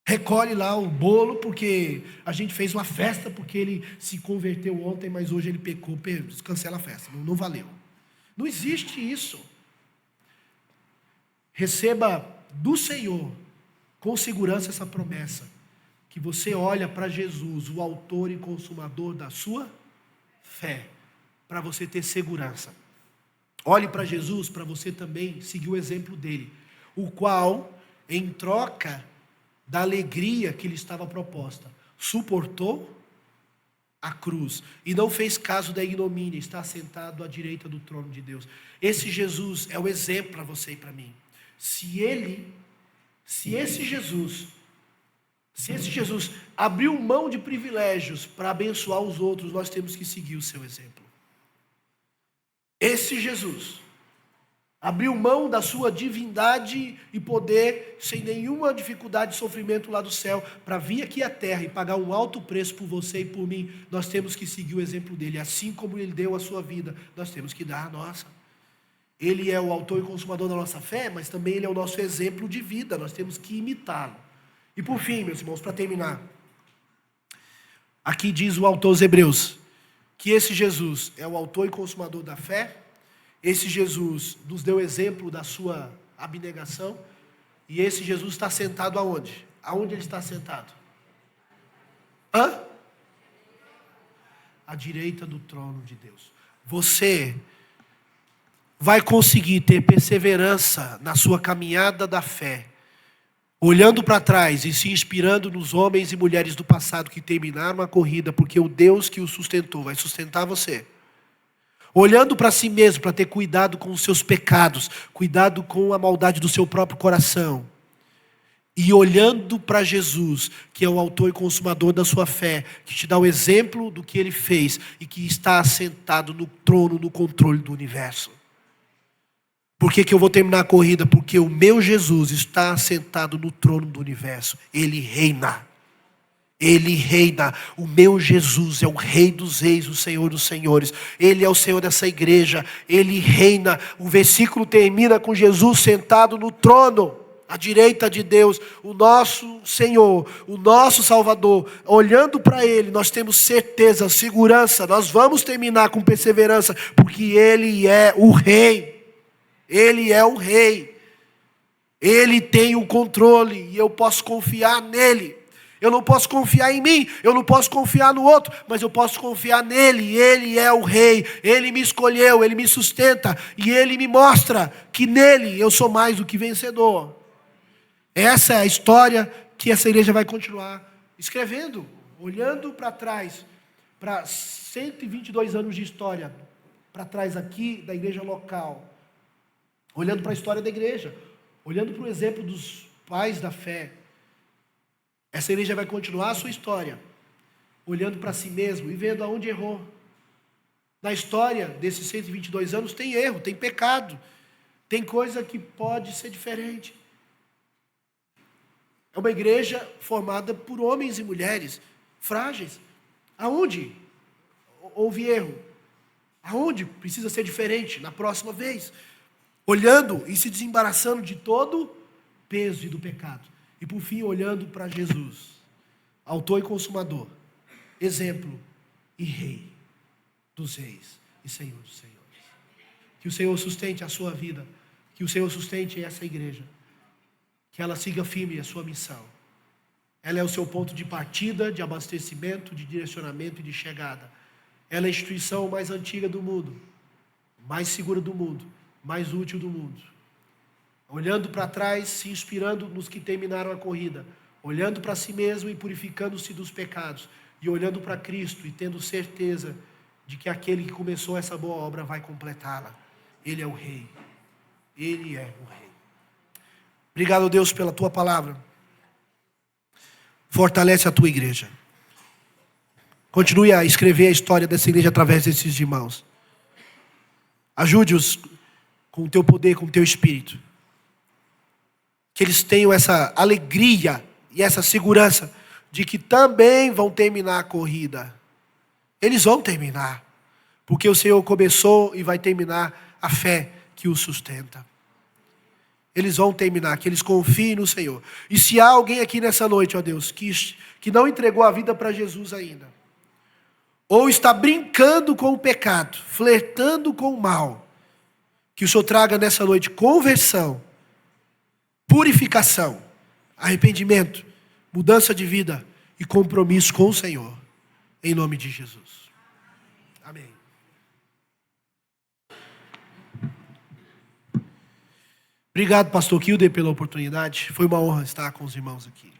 Recolhe lá o bolo, porque a gente fez uma festa, porque ele se converteu ontem, mas hoje ele pecou, cancela a festa, não valeu. Não existe isso. Receba do Senhor, com segurança, essa promessa, que você olha para Jesus, o autor e consumador da sua fé, para você ter segurança. Olhe para Jesus, para você também seguir o exemplo dele, o qual, em troca da alegria que lhe estava proposta, suportou a cruz e não fez caso da ignomínia, está sentado à direita do trono de Deus. Esse Jesus é o exemplo para você e para mim. Se esse Jesus abriu mão de privilégios para abençoar os outros, nós temos que seguir o seu exemplo. Esse Jesus abriu mão da sua divindade e poder, sem nenhuma dificuldade e sofrimento lá do céu, para vir aqui à terra e pagar um alto preço por você e por mim. Nós temos que seguir o exemplo dele. Assim como ele deu a sua vida, nós temos que dar a nossa. Ele é o autor e consumador da nossa fé, mas também ele é o nosso exemplo de vida. Nós temos que imitá-lo. E por fim, meus irmãos, para terminar, aqui diz o autor aos Hebreus, que esse Jesus é o autor e consumador da fé. Esse Jesus nos deu exemplo da sua abnegação. E esse Jesus está sentado aonde? Aonde ele está sentado? À direita do trono de Deus. Você vai conseguir ter perseverança na sua caminhada da fé, olhando para trás e se inspirando nos homens e mulheres do passado que terminaram a corrida, porque o Deus que o sustentou vai sustentar você. Olhando para si mesmo, para ter cuidado com os seus pecados, cuidado com a maldade do seu próprio coração. E olhando para Jesus, que é o autor e consumador da sua fé, que te dá o exemplo do que ele fez e que está assentado no trono, no controle do universo. Por que eu vou terminar a corrida? Porque o meu Jesus está assentado no trono do universo. Ele reina. Ele reina. O meu Jesus é o Rei dos Reis, o Senhor dos Senhores. Ele é o Senhor dessa igreja. Ele reina. O versículo termina com Jesus sentado no trono, à direita de Deus, o nosso Senhor, o nosso Salvador. Olhando para Ele, nós temos certeza, segurança. Nós vamos terminar com perseverança, porque Ele é o Rei. Ele é o Rei. Ele tem o controle e eu posso confiar nele. Eu não posso confiar em mim, eu não posso confiar no outro, mas eu posso confiar nele. Ele é o Rei, ele me escolheu, ele me sustenta e ele me mostra que nele eu sou mais do que vencedor. Essa é a história que essa igreja vai continuar escrevendo, olhando para trás, para 122 anos de história, para trás aqui da igreja local, olhando para a história da igreja, olhando para o exemplo dos pais da fé. Essa igreja vai continuar a sua história, olhando para si mesmo e vendo aonde errou. Na história desses 122 anos tem erro, tem pecado, tem coisa que pode ser diferente. É uma igreja formada por homens e mulheres frágeis. Aonde houve erro? Aonde precisa ser diferente na próxima vez? Olhando e se desembaraçando de todo o peso e do pecado. E por fim, olhando para Jesus, autor e consumador, exemplo e Rei dos reis e Senhor dos senhores. Que o Senhor sustente a sua vida. Que o Senhor sustente essa igreja. Que ela siga firme a sua missão. Ela é o seu ponto de partida, de abastecimento, de direcionamento e de chegada. Ela é a instituição mais antiga do mundo, mais segura do mundo, mais útil do mundo. Olhando para trás, se inspirando nos que terminaram a corrida, olhando para si mesmo e purificando-se dos pecados, e olhando para Cristo e tendo certeza de que aquele que começou essa boa obra vai completá-la. Ele é o Rei. Ele é o Rei. Obrigado, Deus, pela tua palavra. Fortalece a tua igreja. Continue a escrever a história dessa igreja através desses irmãos. Ajude-os com o teu poder, com o teu espírito. Que eles tenham essa alegria e essa segurança de que também vão terminar a corrida. Eles vão terminar. Porque o Senhor começou e vai terminar a fé que os sustenta. Eles vão terminar, que eles confiem no Senhor. E se há alguém aqui nessa noite, ó Deus, que não entregou a vida para Jesus ainda, ou está brincando com o pecado, flertando com o mal, que o Senhor traga nessa noite conversão, purificação, arrependimento, mudança de vida e compromisso com o Senhor, em nome de Jesus. Amém. Obrigado, pastor Kilder, pela oportunidade. Foi uma honra estar com os irmãos aqui.